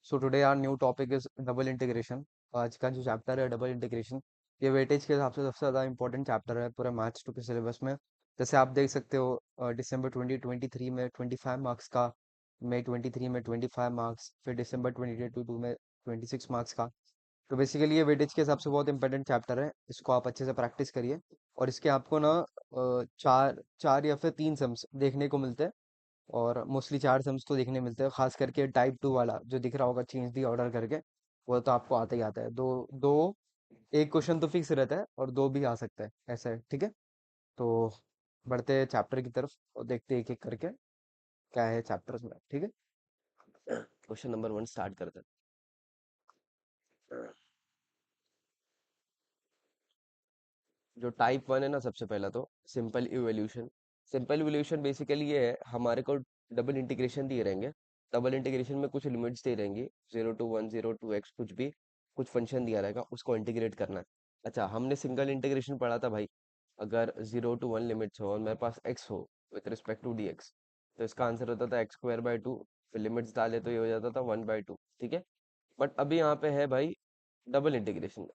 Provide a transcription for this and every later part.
So today our new topic is double integration. आज का जो चैप्टर है डबल इंटीग्रेशन, ये वेटेज के हिसाब से सबसे ज़्यादा इंपॉर्टेंट चैप्टर है पूरे मैथ्स टू के सिलेबस में। जैसे आप देख सकते हो दिसंबर 2023 में 25 मार्क्स का, मई 23 में 25 मार्क्स, फिर दिसंबर 2022 में 26 मार्क्स का। तो बेसिकली ये वेटेज के हिसाब से बहुत इंपॉर्टेंट चैप्टर है, इसको आप अच्छे से प्रैक्टिस करिए। और इसके आपको ना चार चार या फिर तीन सम्स देखने को मिलते हैं, और मोस्टली चार सम्स तो देखने मिलते हैं। खास करके टाइप 2 वाला जो दिख रहा होगा चेंज दी ऑर्डर करके, वो तो आपको आता ही आता है। दो दो एक क्वेश्चन तो फिक्स रहता है और दो भी आ सकता है, ऐसा है, ठीक है। तो बढ़ते हैं चैप्टर की तरफ और देखते हैं एक एक करके क्या है चैप्टर में, ठीक है। क्वेश्चन नंबर 1 स्टार्ट करते हैं। जो टाइप 1 है ना, सबसे पहला तो simple evolution. Simple evolution basically ये है, हमारे को डबल इंटीग्रेशन दिए रहेंगे। डबल इंटीग्रेशन में कुछ लिमिट्स दी रहेंगी, 0 to 1, 0 to x, कुछ भी, कुछ फंक्शन दिया रहेगा, उसको इंटीग्रेट करना है। अच्छा, हमने सिंगल इंटीग्रेशन पढ़ा था भाई। अगर 0 to 1 लिमिट्स हो और मेरे पास x हो विथ रिस्पेक्ट टू dx, तो इसका आंसर होता था x² by 2। फिर लिमिट्स डाले तो ये हो जाता था 1/2, ठीक है। बट अभी यहाँ पे है भाई डबल इंटीग्रेशन,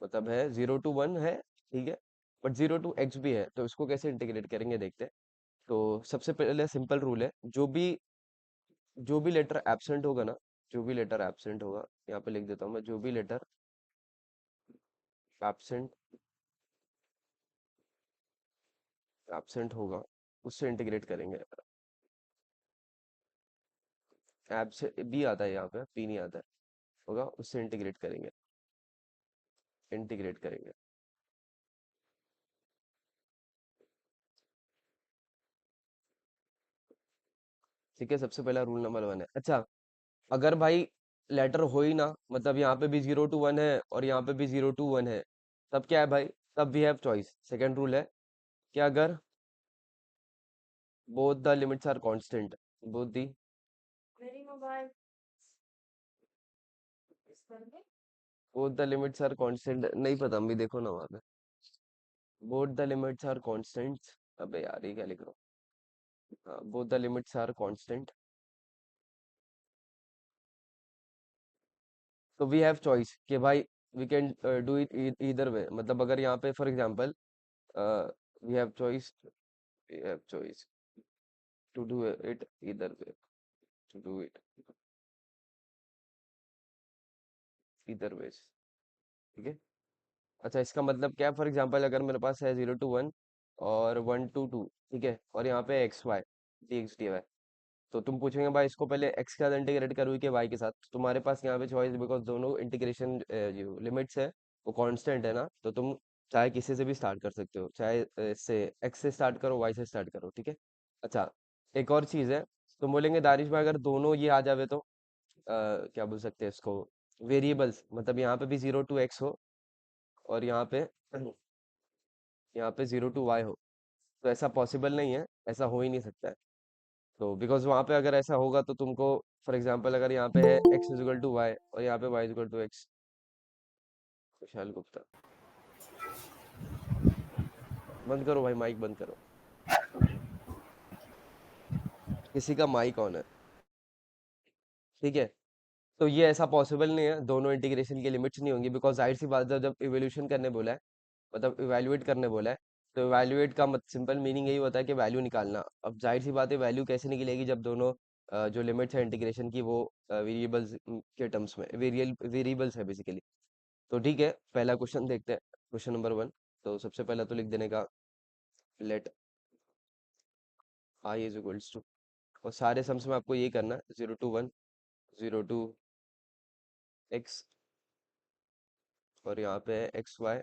मतलब है 0 to 1 है, ठीक है, बट 0 to x भी है, तो इसको कैसे इंटीग्रेट करेंगे देखते हैं। तो सबसे पहले सिंपल रूल है, जो भी लेटर एब्सेंट होगा ना, जो भी लेटर एब्सेंट होगा, यहाँ पे लिख देता हूँ मैं, जो भी लेटर एब्सेंट एब्सेंट होगा उससे इंटीग्रेट करेंगे। एब से बी आता है, यहाँ पे पी नहीं आता है, होगा उससे इंटीग्रेट करेंगे, इंटीग्रेट करेंगे। ठीक है, सबसे पहला रूल नंबर 1 है। अच्छा, अगर भाई लेटर हो ही ना, मतलब यहाँ पे भी 0 to 1 है और यहाँ पे भी 0 to 1 है, तब क्या है भाई, तब we have choice. Second rule है कि अगर both the limits are constant, both the both the limits are constant, नहीं पता, अभी देखो ना वहाँ पे, both the limits are constant. अबे यार, ये क्या लिख रहा हूँ, both the limits are constant, तो वी हैव चॉइस कि भाई we can do it either way. मतलब अगर यहाँ पे for example we have choice, we have choice to do it either way, to do it either ways, ठीक है। अच्छा, इसका मतलब क्या है, फॉर एग्जांपल अगर मेरे पास है 0 to 1 और 1 to 2, ठीक है, और यहाँ पे x y dx dy, तो तुम पूछेंगे भाई इसको पहले x के साथ इंटीग्रेट करूँ कि y के साथ, तो तुम्हारे पास यहाँ पे चॉइस, बिकॉज दोनों इंटीग्रेशन जो लिमिट्स है वो कांस्टेंट है ना, तो तुम चाहे किसी से भी स्टार्ट कर सकते हो, चाहे इससे x से स्टार्ट करो, y से स्टार्ट करो, ठीक है। अच्छा, एक और चीज़ है, तुम बोलेंगे दारिश भाई अगर दोनों ये आ जावे तो क्या बोल सकते हैं इसको, वेरिएबल्स, मतलब यहाँ पे भी 0 to x हो और यहाँ पे 0 to y हो, तो ऐसा पॉसिबल नहीं है, ऐसा हो ही नहीं सकता है। तो बिकॉज वहां पे अगर ऐसा होगा तो तुमको, फॉर एग्जांपल अगर यहाँ पे है x=y और यहाँ पे y=x। विशाल गुप्ता, बंद करो भाई, माइक बंद करो, किसी का माइक ऑन है, ठीक है। तो ये ऐसा पॉसिबल नहीं है, दोनों इंटीग्रेशन की लिमिट्स नहीं होंगी, बिकॉज जाहिर सी बात है, जब इवोल्यूशन करने बोला है, मतलब इवैल्यूएट करने बोला है, तो इवैल्यूएट का सिंपल मीनिंग यही होता है कि वैल्यू निकालना। अब जाहिर सी बात है, वैल्यू कैसे निकलेगी जब दोनों जो लिमिट्स है इंटीग्रेशन की वो वेरिएबल्स के टर्म्स में, वेरिएबल्स है बेसिकली। तो ठीक है, पहला क्वेश्चन देखते हैं, क्वेश्चन नंबर 1। तो सबसे पहला तो लिख देने का, लेट I = और सारे सम्स में आपको ये करना है, 0 to 1, 0 to x, और यहाँ पे है x y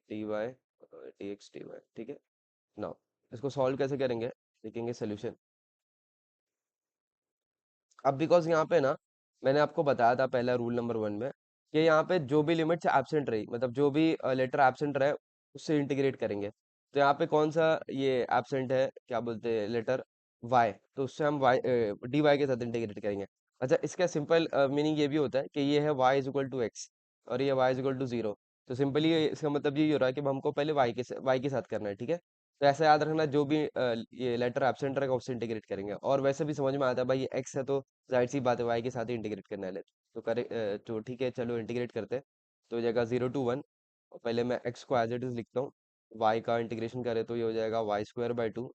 dy dx dy, ठीक है। नाउ इसको सॉल्व कैसे करेंगे, लिखेंगे सोल्यूशन। अब बिकॉज यहाँ पे ना, मैंने आपको बताया था पहला रूल नंबर 1 में कि यहाँ पे जो भी लिमिट एब्सेंट रही, मतलब जो भी लेटर एब्सेंट रहे उससे इंटीग्रेट करेंगे। तो यहाँ पे कौन सा ये एब्सेंट है, क्या बोलते हैं लेटर, y, तो उससे हम y dy के साथ इंटीग्रेट करेंगे। अच्छा, इसका सिंपल मीनिंग ये भी होता है कि ये है y=x और ये y=0, तो सिंपली इसका मतलब ये हो रहा है कि हमको पहले y के साथ करना है, ठीक है। तो ऐसा याद रखना, जो भी ये लेटर एब्सेंट रहेगा उससे इंटीग्रेट करेंगे। और वैसे भी समझ में आता है भाई, ये एक्स है तो जाहिर सी बात है वाई के साथ ही इंटीग्रेट करना है। तो करे तो ठीक है, चलो इंटीग्रेट करते हैं। तो हो जाएगा 0 to 1। पहले मैं एक्स को एज इट इज लिखता हूँ। वाई का इंटीग्रेशन करे तो ये हो जाएगा y² by 2।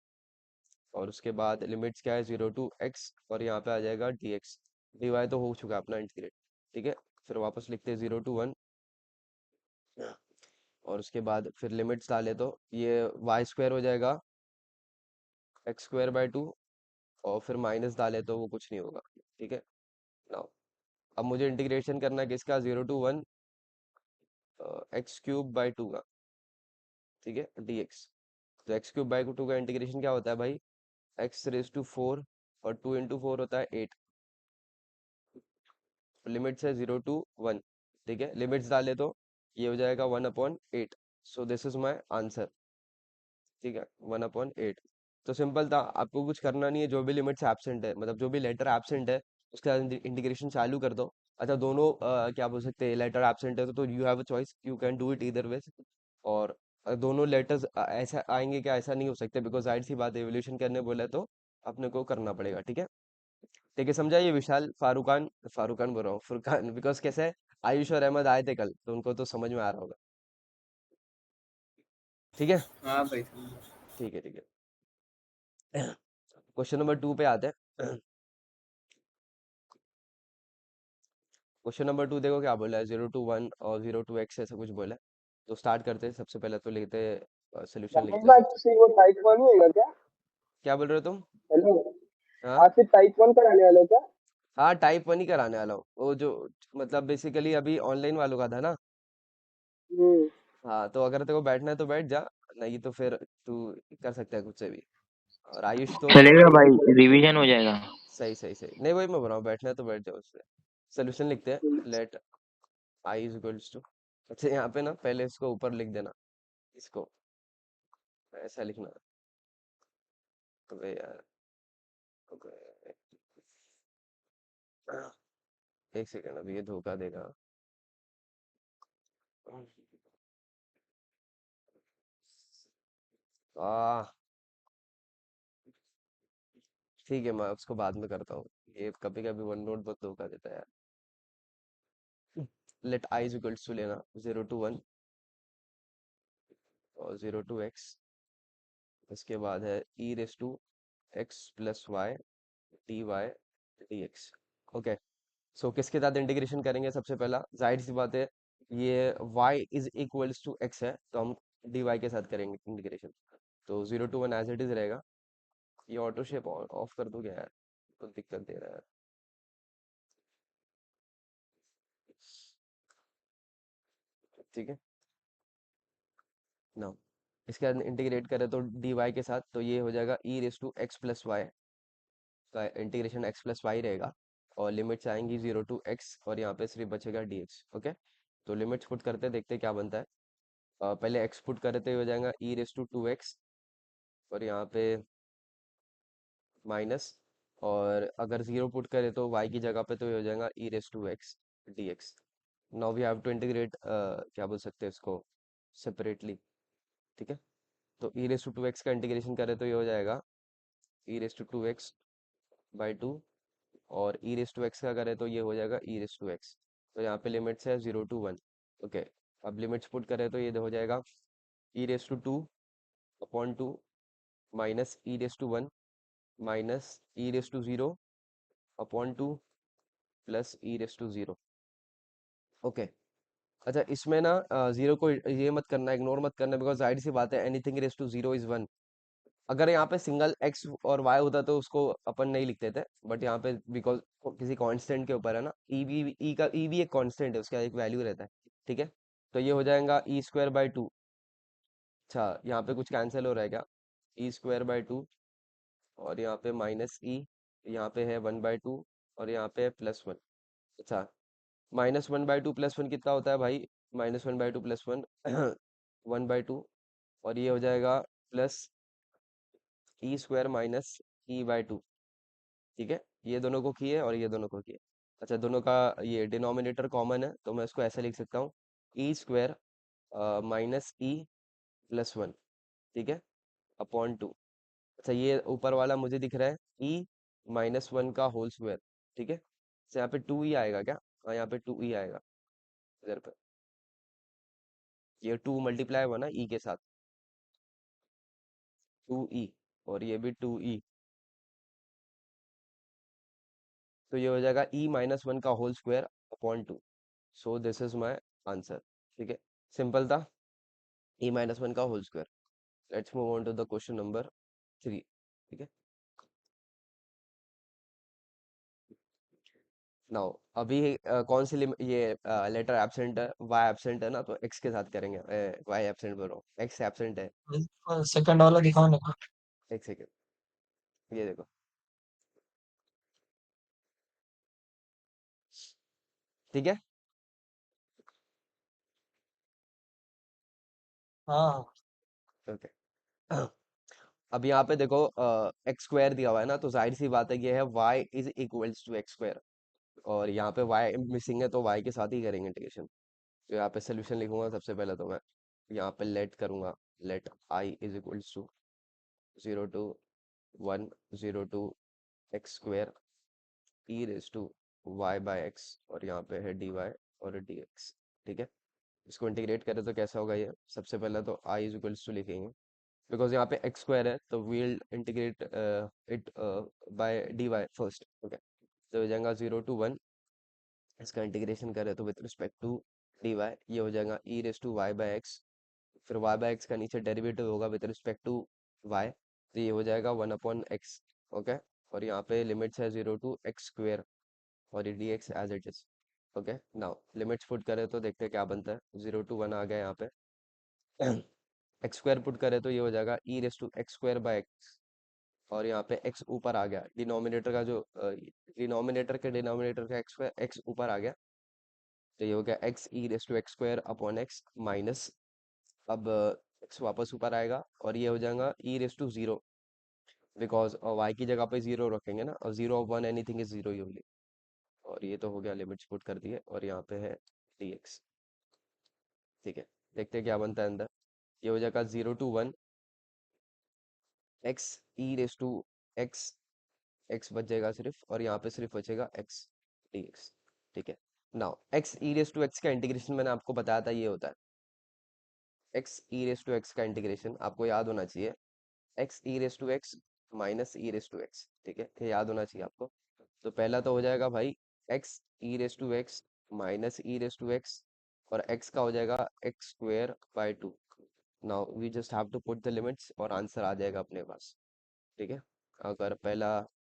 और उसके बाद लिमिट्स क्या है, 0 to x, और यहाँ पे आ जाएगा dx। dy तो हो चुका है अपना इंटीग्रेट। ठीक है, फिर वापस लिखते हैं 0 to 1। और उसके बाद फिर लिमिट्स डाले तो ये y² हो जाएगा x² by 2। और फिर माइनस डाले तो वो कुछ नहीं होगा। ठीक है। नाउ अब मुझे इंटीग्रेशन करना है किसका, 0 to 1 x³ by 2 का। ठीक है, dx। तो x³ by 2 का इंटीग्रेशन क्या होता है भाई, x⁴ और 2 × 4 होता है 8। लिमिट्स है 0 to 1। ठीक है, लिमिट्स डाले तो ये हो जाएगा 1/8। सो दिस इज माई आंसर। ठीक है, 1/8। तो सिंपल था, आपको कुछ करना नहीं है। जो भी लिमिट्स एब्सेंट है, मतलब जो भी लेटर एब्सेंट है, उसके बाद इंटीग्रेशन चालू कर दो। अच्छा, दोनों क्या बोल सकते हैं, लेटर एब्सेंट है तो you have a choice, you can do it इधर वे। और दोनों लेटर्स ऐसा आएंगे क्या, ऐसा नहीं हो सकता, बिकॉज जाहिर सी बात है एवोल्यूशन करने बोला है तो अपने को करना पड़ेगा। ठीक है। ठीक है, समझा। ये विशाल फारूकान, फारूकान बोल रहा हूँ, फुरकान, बिकॉज कैसे है, आयुष और अहमद आए थे कल तो उनको तो समझ में आ रहा होगा। ठीक है। हाँ भाई समझ। ठीक है, ठीक है। क्वेश्चन नंबर 2 पे आते हैं। क्वेश्चन नंबर 2 देखो क्या बोला है, 0 to 1 और 0 to x ऐसा कुछ बोला है। तो स्टार्ट करते हैं, सबसे पहले तो लिखते हैं, सोल्यूशन रमेश लिखते हैं भाई सबसे। तुसी वो टाइप वन होएगा क्या? क्या बोल रहे हो तुम? हेलो। हाँ, आज से टाइप वन कराने वाले हो क्या? हाँ, टाइप 1 ही कराने वाला हूँ, वो जो मतलब बेसिकली अभी ऑनलाइन वालों का था ना। हम्म। हाँ, तो अगर तेरे को बैठना है तो बैठ जा, नहीं तो फिर तू कर सकता है खुद से भी। और आयुष तो चलेगा भाई, रिवीजन हो जाएगा। सही सही सही, नहीं वही मैं बोल रहा हूँ, बैठना है तो बैठ जाओ उससे। सोल्यूशन लिखते हैं, let I is equals to. अच्छा, यहाँ पे ना पहले इसको ऊपर लिख देना, इसको ऐसा लिखना। अबे यार, अबे, एक सेकंड, अभी ये धोखा देगा। आ ठीक है, मैं उसको बाद में करता हूँ। ये कभी कभी वन नोट बहुत धोखा देता है यार। Let I is equals to लेना, 0 to 1 और 0 to x। इसके बाद है e⁻x+y dy dx। ओके। सो किसके साथ इंटीग्रेशन करेंगे, सबसे पहला जाहिर सी बात है, ये y is equals to x है तो हम dy के साथ करेंगे इंटीग्रेशन। तो 0 to 1 एज इट इज रहेगा। ये ऑटो शेप ऑफ कर दूं क्या यार, तो दिक्कत दे रहा है। ठीक है ना। इसके बाद इंटीग्रेट करें तो dy के साथ, तो ये हो जाएगा e⁻x+y का इंटीग्रेशन x+y रहेगा। और लिमिट्स आएंगी 0 to x, और यहाँ पे सिर्फ बचेगा dx। ओके। तो लिमिट्स पुट करते हैं, देखते हैं क्या बनता है। पहले x पुट करे तो ये हो जाएगा e⁻2x, और यहाँ पे माइनस। और अगर 0 पुट करे तो y की जगह पे तो ये हो जाएगा e⁻x dx। Now we have to integrate, क्या बोल सकते हैं इसको, सेपरेटली। ठीक है। तो e⁻2x का इंटीग्रेशन करे तो ये हो जाएगा e⁻2x/2। और e⁻x का करे तो ये हो जाएगा e⁻x। तो यहाँ पे लिमिट्स है 0 to 1। ओके। अब लिमिट्स पुट करे तो ये हो जाएगा e⁻2/2 minus e⁻1 minus e⁻0/2 plus e⁻0। Okay. अच्छा, इसमें ना जीरो को ये मत करना, इग्नोर मत करना, बिकॉज जाहिर सी बात है anything raise to zero is 1। अगर यहाँ पे सिंगल एक्स और वाई होता तो उसको अपन नहीं लिखते थे, बट यहाँ पे बिकॉज किसी कांस्टेंट के ऊपर है ना, ई भी एक कांस्टेंट है, उसका एक वैल्यू रहता है। ठीक है। तो ये हो जाएगा e²/2। अच्छा, यहाँ पे कुछ कैंसिल हो रहा है क्या, e²/2, और यहाँ पे माइनस यहाँ पे है 1/2, और यहाँ पे है +1। अच्छा, -1/2 +1 कितना होता है भाई, -1/2 +1 1/2। और ये हो जाएगा प्लस e² माइनस e/2। ठीक है, ये दोनों को किए और ये दोनों को किए। अच्छा, दोनों का ये डिनोमिनेटर कॉमन है तो मैं इसको ऐसे लिख सकता हूँ, e² माइनस e +1। ठीक है। Upon two. अच्छा ये ऊपर वाला मुझे दिख रहा है ई माइनस वन का होल स्क्वायर, ठीक है। तो यहाँ पे टू ई आएगा क्या? हाँ यहाँ पे टू ई आएगा इधर पे। ये टू मल्टीप्लाई हुआ ना ई के साथ, टू ई, और ये भी टू ई, तो ये हो जाएगा ई माइनस वन का whole square upon two. So this is my answer, ठीक है। सिंपल था, ई माइनस वन का whole square. Let's move on to the question number 3, ठीक है। नाउ अभी कौन सी ये लेटर एब्सेंट है, वाई एब्सेंट है ना, तो एक्स के साथ करेंगे। वाई एब्सेंट बोल रहा हूँ, एक्स एब्सेंट है। सेकंड वाला दिखाओ ना। एक सेकेंड, ये देखो, ठीक है। हाँ। ओके अब यहाँ पे देखो एक्स स्क्वायर दिया हुआ है ना, तो जाहिर सी बात है ये है y is equals to x square, और यहाँ पे वाई मिसिंग है तो वाई के साथ ही करेंगे इंटीग्रेशन। तो यहाँ पे सोल्यूशन लिखूंगा सबसे पहले, तो मैं यहाँ पे लेट करूंगा, let I is equals to 0 to 1 0 to x square e raise to y by x, और यहाँ पे है डी वाई और डी एक्स, ठीक है। इसको इंटीग्रेट करें तो कैसा होगा ये? सबसे पहले तो आई इज इक्वल्स टू लिखेंगे, बिकॉज यहाँ पे एक्स स्क्वायर है तो we'll integrate it by d y first, okay. तो हो जाएगा 0 to 1, इसका इंटीग्रेशन करें तो with respect to d y ये हो जाएगा e raise to y by x, फिर वाई बाय एक्स का नीचे डेरिवेटिव होगा विद रिस्पेक्ट टू वाई, तो ये हो जाएगा 1/x, ओके। और यहाँ पे लिमिट्स है 0 to x स्क्वेयर, और ये d x as it is, okay. Now limits put करें तो देखते हैं क्या बनता है। 0 to 1 आ गया यहाँ पे एक्स स्क्वायर पुट करें तो ये हो जाएगा e raise to x square by x, और यहाँ पे x ऊपर आ गया, डिनोमिनेटर का जो डिनोमिनेटर के डिनोमिनेटर का x ऊपर आ गया, तो ये हो गया x e raise to x square upon x minus, अब x वापस ऊपर आएगा और ये हो जाएगा e raise to zero, because y की जगह पे जीरो रखेंगे ना, और 0 of 1 anything is zero usually, और ये तो हो गया, लिमिट्स पुट कर दिए, और यहाँ पे है dx, ठीक है। देखते हैं क्या बनता है अंदर। ये हो जाएगा 0 to 1 x e raise to x, x बचेगा सिर्फ, और यहाँ पे सिर्फ बचेगा एक्स dx, ठीक है। Now x e raise to x का इंटीग्रेशन मैंने आपको बताया था ये होता है, x e raise to x का इंटीग्रेशन आपको याद होना चाहिए, x e raise to x minus e raise to x, ठीक है, ये याद होना चाहिए आपको। तो पहला तो हो जाएगा भाई x e raise to x minus e raise to x, और एक्स का हो जाएगा x square by two. Now we just have to put the limits और आंसर आ जाएगा अपने पास, ठीक है। अगर पहला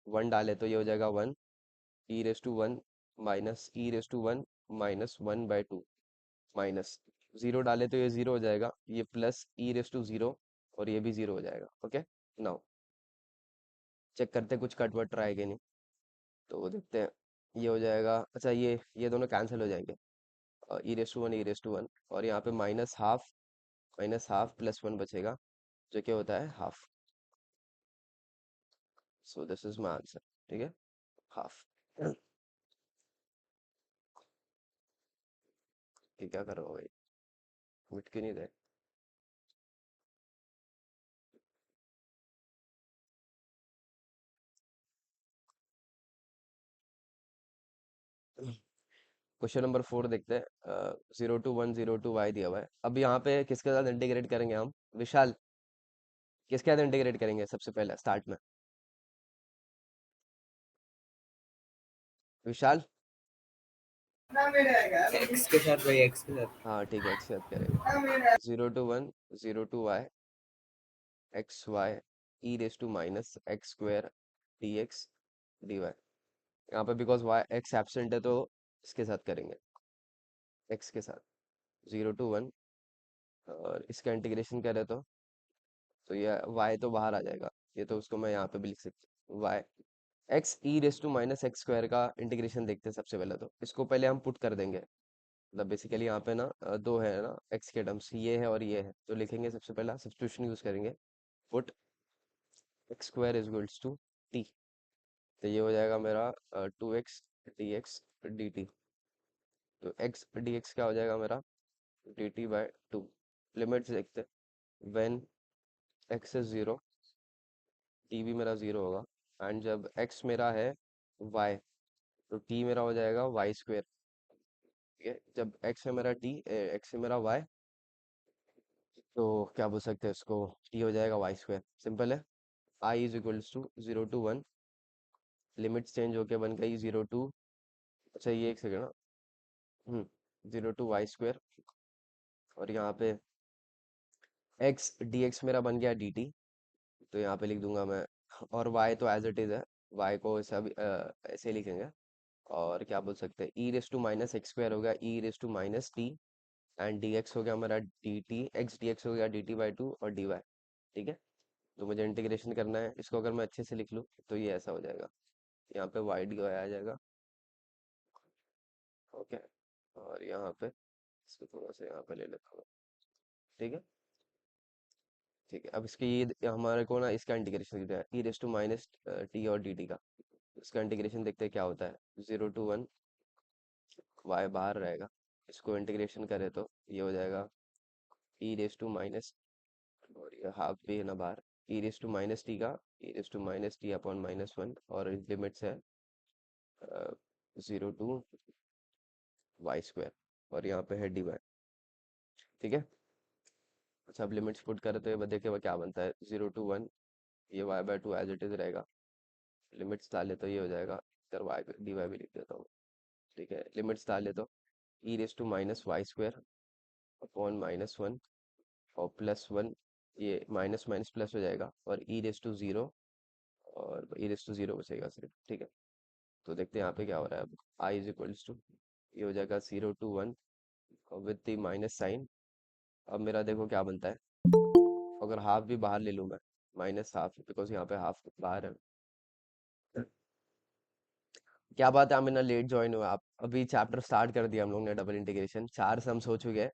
1 डाले तो ये हो जाएगा 1 e raise to 1 minus e raise to 1 minus 1/2, minus 0 डाले तो ये 0 हो जाएगा, ये प्लस ई रेस टू 0, और ये भी 0 हो जाएगा, ओके। नाउ चेक करते हैं कुछ कट वट रहा है कि नहीं, तो वो देखते हैं। ये हो जाएगा, अच्छा ये दोनों कैंसिल हो जाएंगे, e raise to 1 e raise to 1, और यहाँ पे माइनस हाफ प्लस 1 बचेगा, जो क्या होता है half. So this is my answer, ठीक है, हाफ। ये क्या कर रहा हो भाई, मिट क्यों नहीं रहे? क्वेश्चन नंबर 4 देखते हैं। 0 to 1 0 to y दिया हुआ है, अब यहाँ पे किसके साथ इंटीग्रेट करेंगे हम? विशाल, किसके साथ इंटीग्रेट करेंगे सबसे पहले स्टार्ट में? विशाल, एक्स के साथ भाई, एक्स के साथ। हाँ ठीक है, एक्स के साथ करेंगे। 0 to 1 0 to y x y e raise to minus x square d x d y. यहाँ पे बिकॉज वाई एक्स एब्सेंट है तो इसके साथ करेंगे, एक्स के साथ 0 to 1, और इसका इंटीग्रेशन करें तो ये y तो बाहर आ जाएगा, ये तो उसको मैं यहाँ पे भी लिख सकता हूँ, y x e raise to minus x square का इंटीग्रेशन देखते हैं सबसे पहले, तो इसको पहले हम पुट कर देंगे। मतलब बेसिकली यहाँ पे ना दो है ना एक्स के टर्म्स, ये है और ये है, तो लिखेंगे सबसे पहला सब्स्टिट्यूशन यूज करेंगे, put x square is equals to t, तो ये हो जाएगा मेरा 2x dx dt, तो x dx क्या हो जाएगा मेरा dt/2। लिमिट्स देखते हैं, when x is zero, T भी मेरा जीरो होगा। एंड जब एक्स मेरा है वाई, तो टी मेरा हो जाएगा वाई स्क्वेयर। ठीक है, जब एक्स है मेरा टी, एक्स है मेरा वाई, तो क्या बोल सकते हैं इसको, टी हो जाएगा वाई स्क्वेयर। सिंपल है। I is equals to 0 to 1, limits change होके बन गई 0 to, अच्छा ये एक सेकेंड, 0 to y², और यहाँ पे x dx मेरा बन गया dt, तो यहाँ पे लिख दूंगा मैं, और y तो एज इट इज है, y को ऐसा भी ऐसे लिखेंगे। और क्या बोल सकते हैं, e raise to minus x square हो गया e raise to minus t, and dx हो गया मेरा dt, x dx हो गया dt/2 और dy। ठीक है, तो मुझे इंटीग्रेशन करना है इसको, अगर मैं अच्छे से लिख लूँ तो ये ऐसा हो जाएगा, यहाँ पे y dy आ जाएगा। ओके, और यहाँ पे इसको थोड़ा सा यहाँ पे ले लेता हूँ। ठीक है, ठीक है, अब इसके ये हमारे को ना इसका इंटीग्रेशन दिया है e raise to minus t और डी टी का। इसका इंटीग्रेशन देखते हैं क्या होता है। 0 to 1, वाई बाहर रहेगा, इसको इंटीग्रेशन करें तो ये हो जाएगा ई रेस टू माइनस, और ये हाफ भी है ना बाहर, e raise to minus t का e raise to minus t upon -1, और लिमिट्स है 0 to y², और यहाँ पे है dy। ठीक है, अच्छा अब लिमिट्स पुट करें तो ये देखिए वो क्या बनता है, 0 to 1, ये y/2 एज इट इज रहेगा, लिमिट्स डाले तो ये हो जाएगा, इधर वाई डी वाई भी लिख देता हूँ। ठीक है, लिमिट्स डाले तो e raise to minus y square upon -1 और +1, ये माइनस माइनस प्लस हो जाएगा, और ई रेस टू जीरो, और ई रेस टू जीरो बचेगा सिर्फ। ठीक है, तो देखते हैं यहाँ पे क्या हो रहा है। अब आई इज इक्वल्स टू, ये हो जाएगा 0 to 1 with the minus sign. अब मेरा देखो क्या बनता है, अगर हाफ भी बाहर ले लूँ मैं, -हाफ, बिकॉज यहाँ पे हाफ बाहर है। क्या बात है, आमिना लेट ज्वाइन हुआ आप, अभी चैप्टर स्टार्ट कर दिया हम लोग ने, डबल इंटीग्रेशन 4 सम्स हो चुके हैं।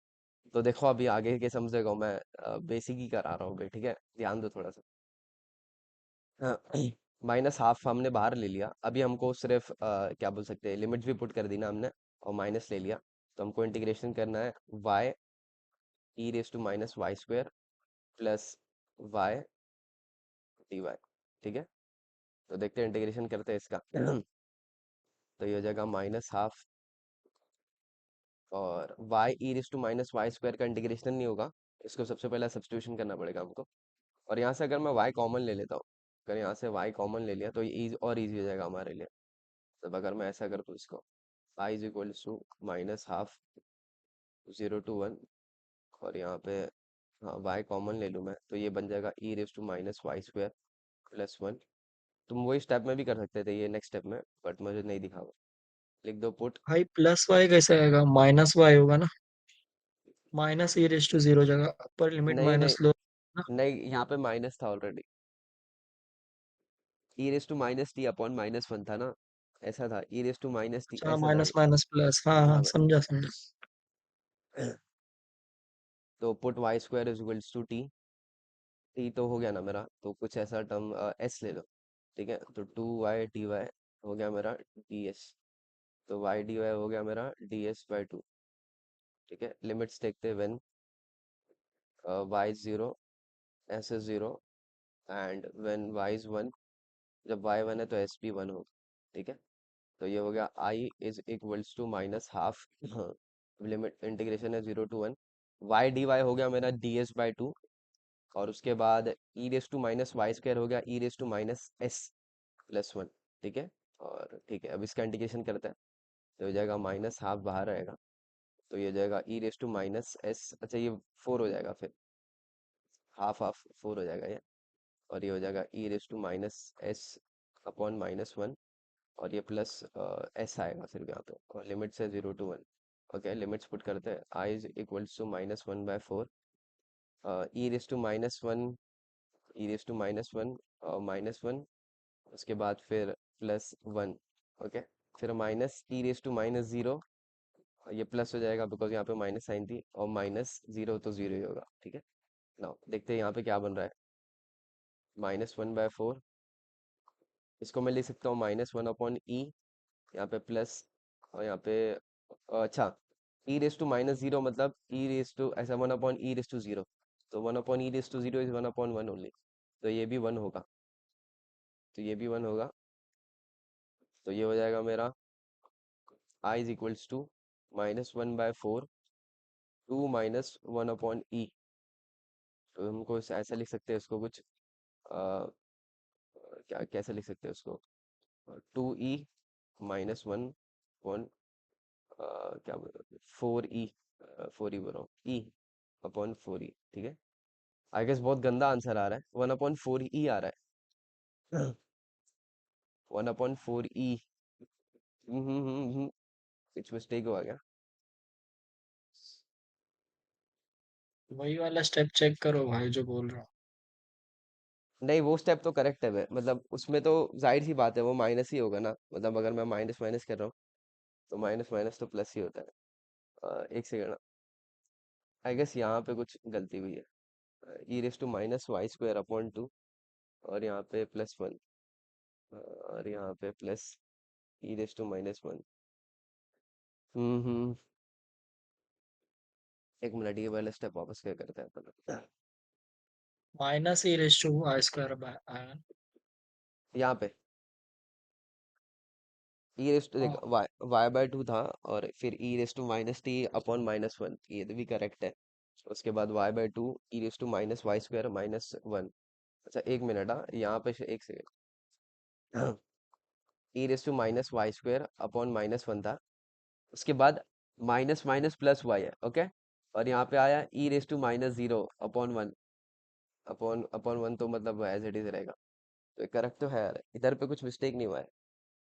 तो देखो अभी आगे के सम्स देखो, मैं बेसिक ही करा रहा हूँ भाई, ठीक है, ध्यान दो थोड़ा सा। -हाफ हमने बाहर ले लिया, अभी हमको सिर्फ क्या बोल सकते हैं, लिमिट्स भी पुट कर दी ना हमने, और माइनस ले लिया, तो हमको इंटीग्रेशन करना है y e raise to minus y square plus y d y. ठीक है, तो देखते हैं इंटीग्रेशन करते हैं इसका। तो ये हो जाएगा -हाफ, और y e raise to minus y square का इंटीग्रेशन नहीं होगा, इसको सबसे पहले सब्स्टिट्यूशन करना पड़ेगा हमको। और यहाँ से अगर मैं y कॉमन ले लेता हूँ, अगर यहाँ से y कॉमन ले लिया तो ये और ईजी हो जाएगा हमारे लिए। तब अगर मैं ऐसा कर दूँ इसको, y is equals to -half 0 to 1, और यहाँ पे हाँ y कॉमन ले लूँ मैं, तो ये बन जाएगा e raise to minus y square +1। तुम वही स्टेप में भी कर सकते थे ये नेक्स्ट स्टेप में, बट मुझे नहीं दिखा। लिख दो पुट, भाई प्लस वाई कैसे आएगा, माइनस वाई होगा ना, -e⁻⁴ जगह अपर लिमिट नहीं नहीं माइनस लो ना। नहीं, यहाँ पे माइनस था already, e raise to minus t upon -1 था ना, ऐसा था, e raise to minus t अच्छा, ऐसा था। माइनस माइनस प्लस, हाँ हाँ, हाँ समझा समझा। तो put y square is equals to t, t तो हो गया ना मेरा, तो कुछ ऐसा टर्म एस ले लो। ठीक है, तो 2y dy हो गया मेरा ds, तो y dy हो गया मेरा ds/2। ठीक है, लिमिट्स देखते हैं, when y 0, s is 0, and when y 1, जब y 1 है तो s भी 1 होगा। ठीक है, तो ये हो गया i is equals to -half, limit integration है 0 to 1, y dy हो गया मेरा ds/2, और उसके बाद e raise to minus y square हो गया e raise to minus s +1। ठीक है, और ठीक है, अब इसका इंटीग्रेशन करते हैं, तो हो जाएगा -हाफ बाहर आएगा, तो ये हो जाएगा e raise to minus S, अच्छा ये 4 हो जाएगा, फिर हाफ हाफ 4 हो जाएगा ये, और ये हो जाएगा e raise to minus s upon -1, और ये प्लस एस आएगा सिर्फ यहाँ पे, और लिमिट है 0 to 1। ओके, लिमिट्स पुट करते हैं, I is equals to -1/4, e raise to -1, e raise to -1 और -1, उसके बाद फिर +1। ओके, फिर माइनस ई रेस टू -0, ये प्लस हो जाएगा बिकॉज यहाँ पे माइनस साइन थी, और -0 तो 0 ही होगा। ठीक है, नाउ देखते हैं यहाँ पे क्या बन रहा है, -1/4, इसको मैं लिख सकता हूँ -1/e, यहाँ पे प्लस, और यहाँ पे अच्छा, ई रेस टू -0 मतलब ई रेस टू ऐसा 1/e रेस टू 0, तो 1/e⁻0 इज 1/1 ओनली, तो ये भी 1 होगा, तो ये भी 1 होगा, तो ये हो जाएगा मेरा I is equals to -1/4 2 minus 1/e। तो हमको ऐसा लिख सकते हैं इसको कुछ क्या कैसे लिख सकते हैं उसको, 2e -1 1 क्या बोल रहे 4e 4e बोल रहा हूँ e/4e, ठीक है। आई गेस बहुत गंदा आंसर आ रहा है, 1/4e आ रहा है 1/4e। कुछ मिस्टेक हुआ क्या? वही वाला स्टेप चेक करो भाई जो बोल रहा हूँ। नहीं, वो स्टेप तो करेक्ट है बे, मतलब उसमें तो जाहिर सी बात है वो माइनस ही होगा ना, मतलब अगर मैं माइनस माइनस कर रहा हूँ तो माइनस माइनस तो प्लस ही होता है। एक सेकंड, आई गेस यहाँ पे कुछ गलती हुई है, e⁻² और यहाँ पे +1 और यहाँ पे प्लस e⁻1। हम्म, एक मिनट, ये वाला स्टेप वापस क्या करते हैं अपन -e⁻² आएगा। यहाँ पे देख, हाँ y/2 था और फिर e⁻t/(-1) ये तो भी करेक्ट है। उसके बाद y/2 e⁻² -1। अच्छा एक मिनट, हाँ यहाँ पे एक सेकंड e⁻² था, उसके बाद माइनस माइनस प्लस वाई है, ओके, और यहाँ पे आया e⁻0/1 अपॉन 1, तो मतलब एज इट इज रहेगा, तो करेक्ट तो है यार, इधर पे कुछ मिस्टेक नहीं हुआ है।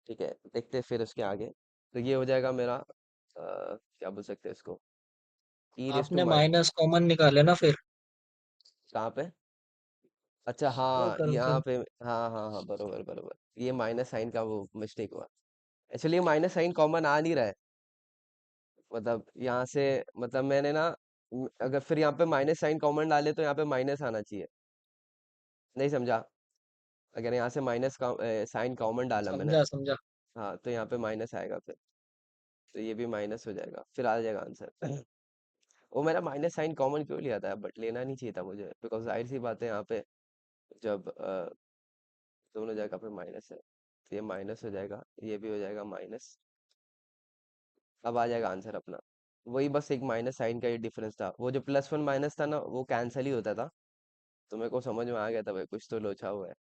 ठीक है, देखते हैं फिर उसके आगे, तो ये हो जाएगा मेरा क्या बोल सकते हैं इसको, ई रेस टू आपने माइ माइनस कॉमन निकाले ना फिर। कहाँ पे, अच्छा हाँ करके यहाँ पे, हाँ हाँ हाँ बरोबर बरोबर, ये माइनस साइन का वो मिस्टेक हुआ। एक्चुअली ये माइनस साइन कॉमन आ नहीं रहा है, मतलब यहाँ से, मतलब मैंने ना अगर फिर यहाँ पे माइनस साइन कॉमन डाले तो यहाँ पे माइनस आना चाहिए, नहीं समझा, अगर यहाँ से माइनस का साइन कॉमन डाला मैंने, समझा समझा। हाँ तो यहाँ पे माइनस आएगा फिर, तो ये भी माइनस हो जाएगा, फिर आ जाएगा आंसर वो मेरा माइनस साइन कॉमन क्यों लिया था, बट लेना नहीं चाहिए था मुझे, बिकॉज जाहिर सी बात है यहाँ पे जब दोनों जगह पे माइनस है, तो ये माइनस हो जाएगा, ये भी हो जाएगा माइनस, अब आ जाएगा आंसर अपना। वही बस एक माइनस साइन का ये डिफरेंस था, वो जो +1 माइनस था ना वो कैंसिल ही होता था, तो मेरे को समझ में आ गया था भाई कुछ तो लोचा हुआ है,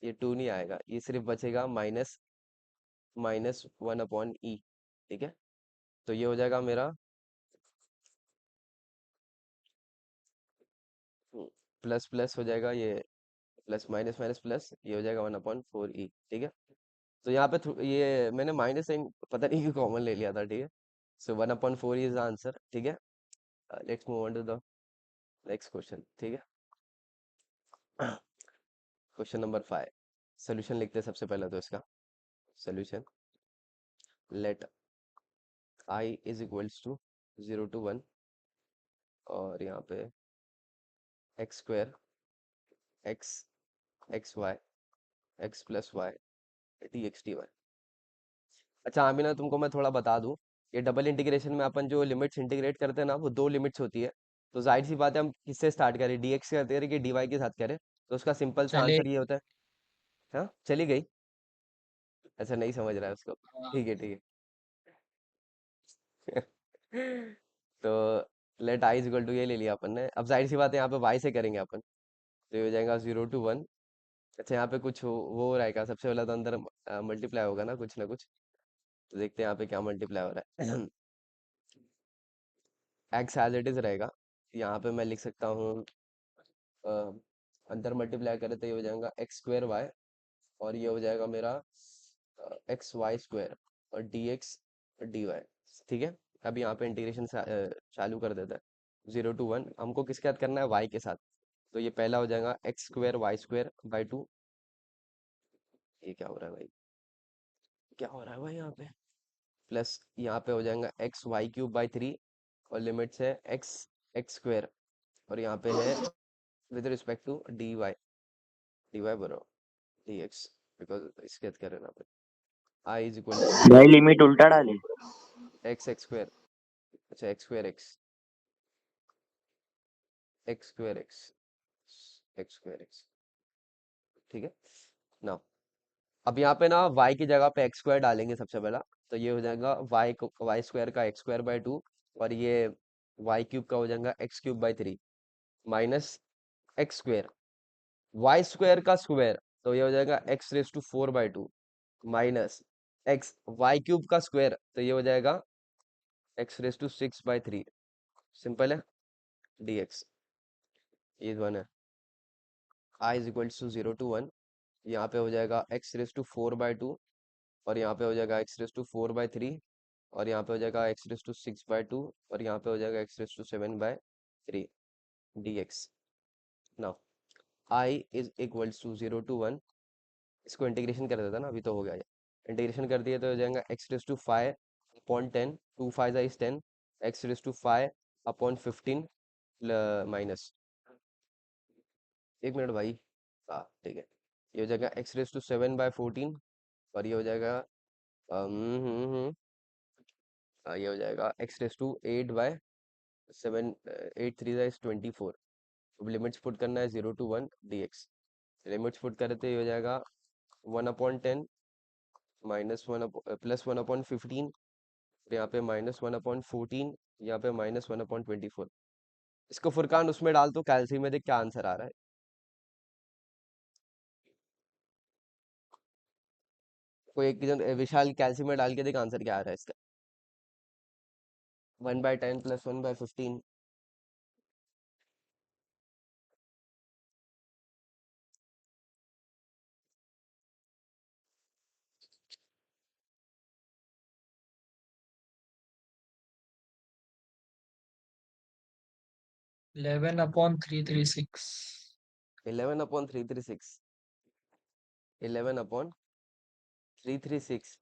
ये 2 नहीं आएगा, ये सिर्फ बचेगा -1/e, ठीक है, तो ये हो जाएगा मेरा प्लस प्लस हो जाएगा, ये प्लस माइनस माइनस प्लस, ये हो जाएगा 1/4e, ठीक है। तो यहाँ पे ये मैंने माइनस साइन पता नहीं क्यों कॉमन ले लिया था, ठीक है, सो 1/4 इज द आंसर, ठीक है। Let's move on to the next question, ठीक है। क्वेश्चन नंबर 5, सोल्यूशन लिखते हैं सबसे पहले तो इसका solution, let I is equals to 0 to 1 और यहाँ पे x² x xy x+y dx dy। अच्छा अभी ना तुमको मैं थोड़ा बता दूं, ये डबल इंटीग्रेशन में अपन जो लिमिट्स इंटीग्रेट करते हैं ना वो 2 लिमिट्स होती है, तो जाहिर सी बात है हम किससे स्टार्ट करें, dx से करते हैं कि dy के साथ करें, तो उसका सिंपल सा चलिए। आंसर ये होता है। हाँ चली गई, ऐसा नहीं समझ रहा है उसको, हाँ, ठीक है ठीक है तो let I is equal to ये ले लिया अपन ने, अब जाहिर सी बात है यहाँ पे y से करेंगे अपन, तो ये हो जाएगा 0 to 1। अच्छा यहाँ पे कुछ वो हो रहा है क्या, सबसे पहले तो अंदर मल्टीप्लाई होगा ना कुछ, तो देखते हैं यहाँ पे क्या मल्टीप्लाई हो रहा है एक्स एज इट इज रहेगा, यहाँ पे मैं लिख सकता हूँ अ, अंदर मल्टीप्लाई करें तो ये हो जाएगा x² y, और ये हो जाएगा मेरा xy² और dx dy, ठीक है। अब यहाँ पे इंटीग्रेशन चालू कर देता है, 0 to 1 हमको किसके साथ करना है, y के साथ, तो ये पहला हो जाएगा x²y²/2, ये क्या हो रहा है भाई, क्या हो रहा है भाई यहाँ पे, प्लस यहाँ पे हो जाएगा xy³/3 और लिमिट्स है x² और यहाँ पे है विद रिस्पेक्ट टू dy बरो dx, बिकॉज इसके साथ करें ना पे I इज इक्वल्स टू भाई लिमिट उल्टा डाले। x x², अच्छा x² x x square x square x, ठीक है ना। अब यहाँ पे ना y की जगह पे एक्स स्क्वायर डालेंगे सबसे पहला, तो ये हो जाएगा वाई स्क्वायर का एक्स स्क्वायर बाय 2, और ये वाई क्यूब का हो जाएगा x cube by 3 minus x square y square का स्क्वायर, तो ये हो जाएगा x raise to 4 by 2 minus x y cube का स्क्वायर, तो ये हो जाएगा x raise to 6 by 3। Simple है, डी एक्स ये वन है। I is equal to 0 to 1, यहाँ पे हो जाएगा एक्स रेस टू 4 बाय 2, और यहाँ पे हो जाएगा एक्स रेस टू 4 बाय 3, और यहाँ पे हो जाएगा एक्स रेस टू 6 बाय 2, और यहाँ पे हो जाएगा x raise to 7 by 3 d x. Now I is equal to 0 to 1, इसको इंटीग्रेशन कर देता ना, अभी तो हो गया ये। इंटीग्रेशन कर दिया तो हो जाएगा x raise to 5 upon 10, 2 5 is 10, x raise to 5 upon 15 minus, एक मिनट भाई, हाँ ठीक है, ये हो जाएगा एक्स रेस टू 7 बाय 14, और ये हो जाएगा ये हो जाएगा x raise to 8 by 7, 8 3 is 24। अब लिमिट्स पुट करना है 0 to 1 d x, limits put करे तो ये हो जाएगा 1 अपॉन 10 माइनस 1 प्लस 1 अपॉन 15, यहाँ पे माइनस 1 अपॉन 14, यहाँ पे माइनस 1 अपॉन 24। इसको फुरकान उसमें डाल तो कैलसी में देख क्या आंसर आ रहा है। कोई एक जन विशाल कैलसी में डाल के देख आंसर क्या आ रहा है इसका। 1/10 प्लस 1/15, 11/336। 11 upon 336, 11 upon 336।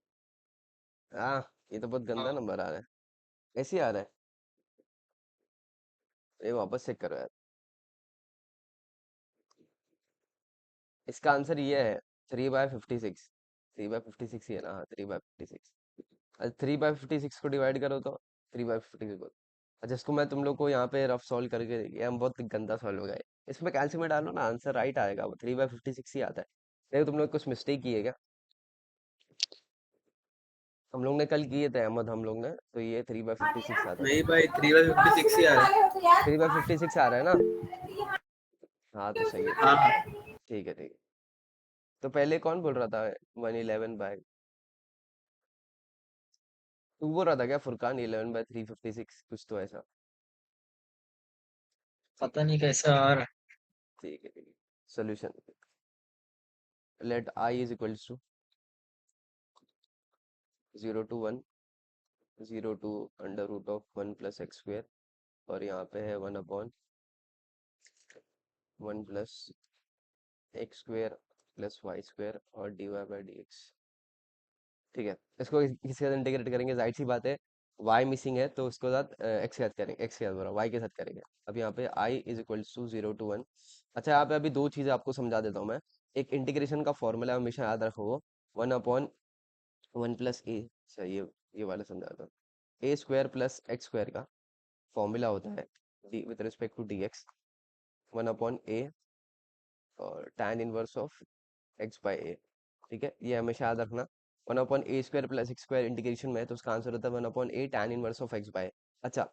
हाँ, ये तो बहुत गंदा नंबर आ रहा है, ऐसे ही आ रहा है, ये वापस चेक करो यार। इसका आंसर ये है 3/56, 3/56 ही है ना, हाँ 3/56। 3/56 को डिवाइड करो तो 3/56। अच्छा, इसको मैं तुम लोग को यहाँ पे रफ सॉल्व करके ये हम बहुत गंदा सॉल्व हो गया है। इसमें कैलसी में डालो ना, आंसर राइट आएगा, वो 3/56 ही आता है। नहीं, तुम लोग कुछ मिस्टेक की है क्या? हम लोग ने कल किए थे अहमद, हम लोग ने, तो ये 3/56 आता था। नहीं भाई 3/56 ही आ रहा है। 3/56 आ रहा है ना? हाँ तो सही है, हाँ हाँ। ठीक है ठीक है। तो पहले कौन बोल रहा था 111 बाय, तू बोल रहा था क्या फुरकान 11/356, कुछ तो ऐसा। पता नहीं कैसा आ रहा ठीक है ठीक है। Solution, let I is equals to 0 to 1, 0 to under root of 1 plus x square, और यहाँ पे है 1 upon 1 plus x square plus y square और d y by d x. ठीक है, इसको किसी के साथ इंटीग्रेट करेंगे, जाहिर सी बात है y मिसिंग है तो उसके साथ x के साथ करेंगे, x के साथ बोला y के साथ करेंगे। अब यहाँ पे i is equal to 0 to 1। अच्छा, यहाँ पे अभी दो चीज़ें आपको समझा देता हूँ मैं। एक इंटीग्रेशन का फॉर्मूला हमेशा याद रखो, 1/1 प्लस ए, अच्छा ये वाला समझाता हूँ। A square plus x square का फॉर्मूला होता है d with respect to d x, 1/a और tan inverse of x by a. ठीक है, ये हमेशा याद रखना। 1/a² plus x square integration में है, तो उसका आंसर होता है 1/a tan inverse of x by. अच्छा,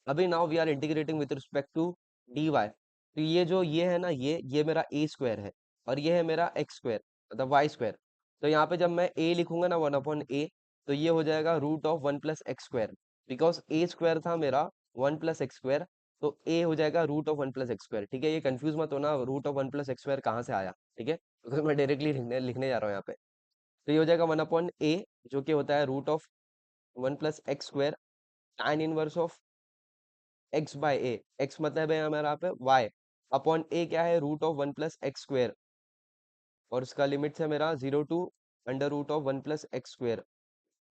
अभी now we are integrating with respect to d y, तो ये जो ये है ना, ये मेरा ए स्क्वायर है, और ये है मेरा एक्स स्क्वायर मतलब वाई स्क्वायर। तो यहाँ पे जब मैं ए लिखूंगा ना 1/a, तो ये हो जाएगा root of 1 plus x square, because a square था मेरा 1 प्लस एक्स स्क्वायर, तो ए हो जाएगा root of 1 plus x square. ठीक है, ये कंफ्यूज मत होना root of 1 plus x square कहाँ से आया, ठीक है, because मैं डायरेक्टली लिखने जा रहा हूँ यहाँ पे। तो ये हो जाएगा 1/a, जो कि होता है root of 1 plus x square tan inverse of x by a, x मतलब है हमारा यहाँ पे y, अपॉन ए क्या है, root of 1 plus x square, और उसका लिमिट है मेरा 0 to under root of 1 plus x square.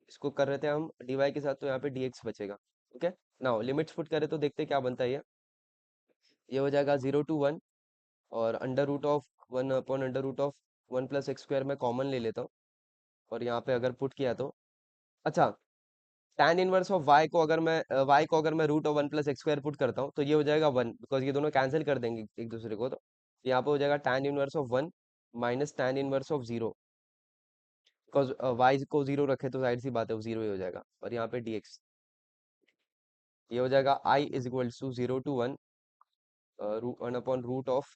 इसको कर रहे थे हम dy के साथ, तो यहाँ पे dx बचेगा। ओके, नाउ लिमिट्स पुट करें तो देखते क्या बनता है। ये हो जाएगा 0 to 1, और under root of 1 upon under root of 1 plus x square मैं कॉमन ले लेता हूँ, और यहाँ पे अगर पुट किया तो अच्छा, tan इनवर्स ऑफ y को अगर मैं root of one plus x square put करता हूँ तो ये हो जाएगा वन, बिकॉज ये दोनों कैंसिल कर देंगे एक दूसरे को, तो यहाँ पे हो जाएगा tan inverse of one minus tan inverse of zero, because y को जीरो रखे तो जाहिर सी बात है वो जीरो ही हो जाएगा, और यहाँ पे dx ये हो जाएगा i is equal to zero to one one upon root of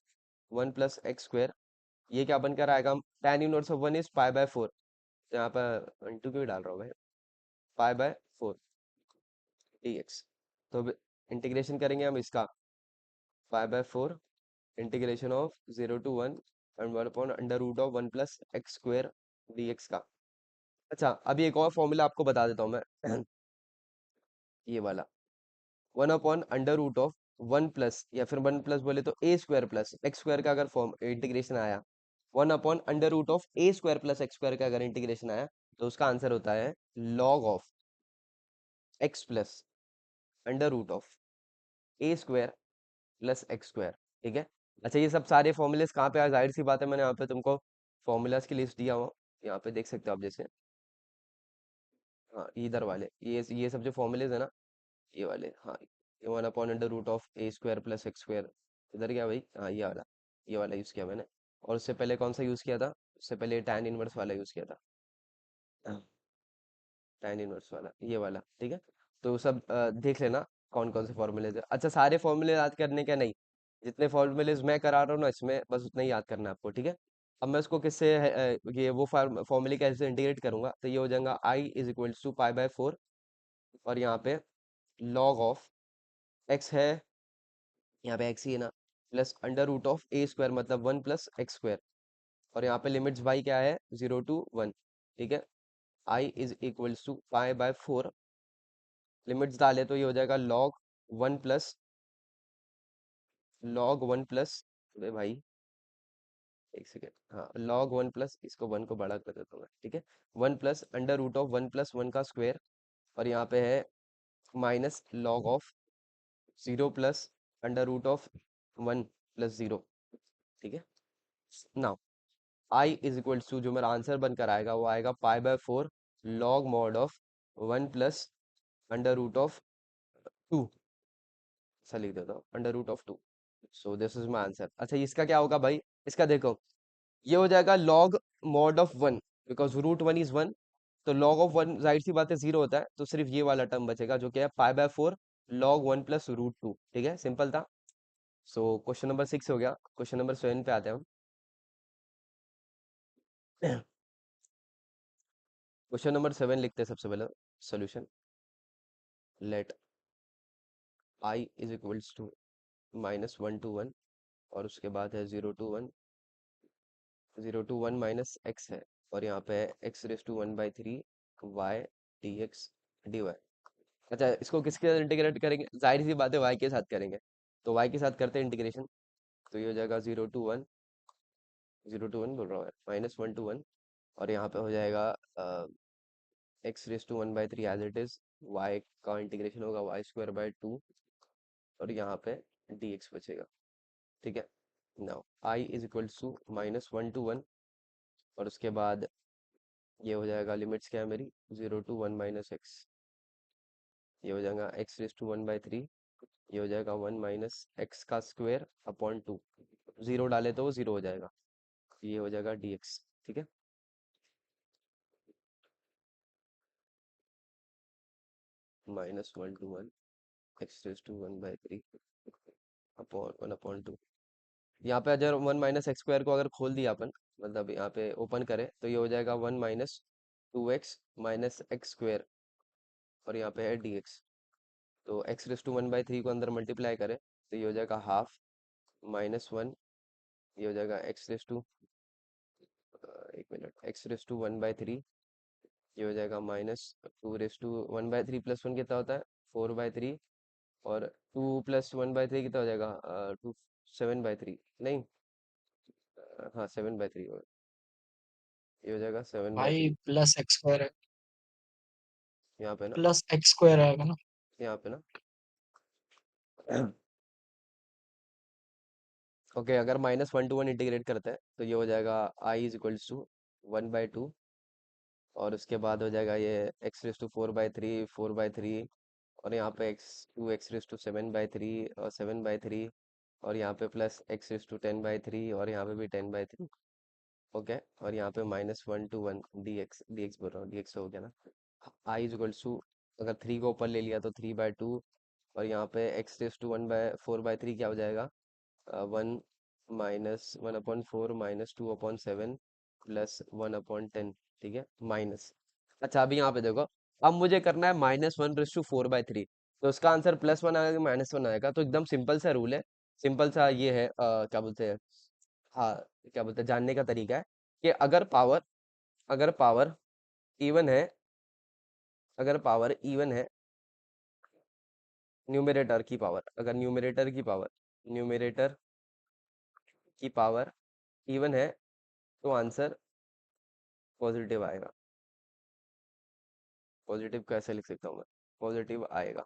one plus x square. ये क्या बनकर आएगा, tan inverse of one is pi by four, यहाँ पे इंटू क्यों डाल रहा हूँ भाई, पाई बाय फोर dx। तो अब इंटीग्रेशन करेंगे हम इसका, pi by four integration of zero to one and one upon under root of one plus x square dx का। अच्छा अभी एक और फॉर्मूला आपको बता देता हूँ मैं ये वाला, one upon under root of one plus, या फिर वन प्लस बोले तो a square plus x square का अगर फॉर्म इंटीग्रेशन आया, one upon under root of a square plus x square का अगर इंटीग्रेशन आया, तो उसका आंसर होता है log of x plus under root of a square plus x square. ठीक है। अच्छा ये सब सारे फॉर्मूलेस कहाँ पे आ, जाहिर सी बात है मैंने यहाँ पे तुमको फॉर्मूलाज की लिस्ट दिया हुआ, यहाँ पे देख सकते हो आप जैसे, हाँ इधर वाले ये सब जो फॉर्मूलेज है ना, ये वाले, हाँ ये one upon under root of a square plus x square, इधर क्या भाई, हाँ ये वाला यूज़ किया मैंने। और उससे पहले कौन सा यूज़ किया था, उससे पहले टैन इनवर्स वाला यूज़ किया था, टैन इनवर्स वाला ये वाला। ठीक है। तो सब देख लेना कौन कौन से फॉर्मूलेज है। अच्छा सारे फॉर्मूले याद करने क्या नहीं, जितने फॉर्मूलेज मैं करा रहा हूँ ना इसमें बस उतना ही याद करना है आपको। ठीक है। अब मैं इसको किससे ये वो फॉर्मूले कैसे इंटीग्रेट करूंगा, तो ये हो जाएगा I is equals to pi by four, और यहाँ पे लॉग ऑफ एक्स है, यहाँ पे एक्स ही है ना, plus under root of a square मतलब वन प्लस एक्स स्क्वायर, और यहाँ पे लिमिट्स वाई क्या है, जीरो टू वन। ठीक है। I is equals to pi by four, limits डाले तो ये हो जाएगा लॉग वन प्लस, अरे भाई एक सेकेंड, हाँ लॉग वन प्लस, इसको वन को बड़ा कर देता हूँ मैं। ठीक है। One plus under root of one plus one का स्क्वायर, और यहाँ पे है minus log of zero plus under root of one plus zero. ठीक है। Now I is equal to जो मेरा आंसर बनकर आएगा वो आएगा pi by four log mod of one plus under root of two, ऐसा लिख देता हूँ under root of two. So this is my answer. अच्छा इसका क्या होगा भाई, इसका देखो ये हो जाएगा log mod of one, because root one is one, तो लॉग ऑफ वन जाहिर सी बात है जीरो होता है, तो सिर्फ ये वाला टर्म बचेगा जो क्या है pi by four log one plus root two. ठीक है, सिंपल था। सो क्वेश्चन नंबर सिक्स हो गया, क्वेश्चन नंबर सेवन पे आते हैं हम। क्वेश्चन नंबर सेवन लिखते हैं सबसे पहले solution, let I is equals to minus one to one, और उसके बाद है zero to one minus x है, और यहाँ पे है x raise to one by three y d x d y. अच्छा इसको किसके साथ इंटीग्रेट करेंगे, जाहिर सी बात है वाई के साथ करेंगे, तो वाई के साथ करते हैं इंटीग्रेशन, तो ये हो जाएगा जीरो टू वन बोल रहा हूँ माइनस वन टू वन, और यहाँ पे हो जाएगा x raise to one by three as it is, y का इंटीग्रेशन होगा वाई स्क्वायर बाई टू, और यहाँ पे डी एक्स बचेगा। ठीक है। Now I is equal to minus one to one, और उसके बाद ये हो जाएगा लिमिट्स क्या है मेरी, zero to one minus x, ये हो जाएगा x raise to one by three, ये हो जाएगा वन माइनस एक्स का स्क्वायर अपॉन टू, जीरो डाले तो वो जीरो हो जाएगा, ये हो जाएगा dx। ठीक है। Minus one to one x raise to one by three upon one upon two, यहाँ पे अगर वन माइनस एक्स स्क्वायर को अगर खोल दिया अपन, मतलब यहाँ पे ओपन करें, तो ये हो जाएगा one minus two x minus x square, और यहाँ पे है dx, तो x raise to one by three को अंदर मल्टीप्लाई करें तो ये हो जाएगा हाफ माइनस वन, ये हो जाएगा एक्स रेस टू, एक minute, x raise to one by three, ये हो जाएगा minus two raise to one by three plus one कितना होता है, फोर बाई थ्री, और two plus one by three कितना हो जाएगा, टू, सेवन बाई थ्री, नहीं हाँ सेवन बाई थ्री होगा, ये हो जाएगा सेवन बाई भाई थ्री, प्लस एक्स स्क्वायर है, यहाँ पे ना, प्लस एक्स स्क्वायर आएगा ना। यहाँ पे ना ओके अगर minus one to one integrate करते हैं तो ये हो जाएगा I is equals to one by two, और उसके बाद हो जाएगा ये एक्स रेस टू 4/3 और यहाँ पे एक्स रेस टू 7/3 और 7/3 और यहाँ पे प्लस एक्स रेस टू 10/3 और यहाँ पे भी 10/3। ओके, और यहाँ पे -1 to 1 डी एक्स बोल रहा हूँ, डी एक्स हो गया ना। आई इज इक्वल्स टू, अगर 3 को ऊपर ले लिया तो 3/2 और यहाँ पे एक्स रेस टू 1/4/3 क्या हो जाएगा, 1 - 1/4 -2/7 प्लस 1/10। ठीक है, माइनस। अच्छा, अभी यहाँ पे देखो, अब मुझे करना है -1/4/3, तो उसका आंसर +1 आएगा कि -1 आएगा, तो एकदम सिंपल सा रूल है, सिंपल सा ये है, क्या बोलते हैं, हाँ, क्या बोलते हैं, जानने का तरीका है कि अगर पावर इवन है, अगर पावर इवन है, न्यूमरेटर की पावर, अगर न्यूमरेटर की पावर इवन है तो आंसर पॉजिटिव आएगा। पॉजिटिव कैसे लिख सकता हूँ मैं, पॉजिटिव आएगा।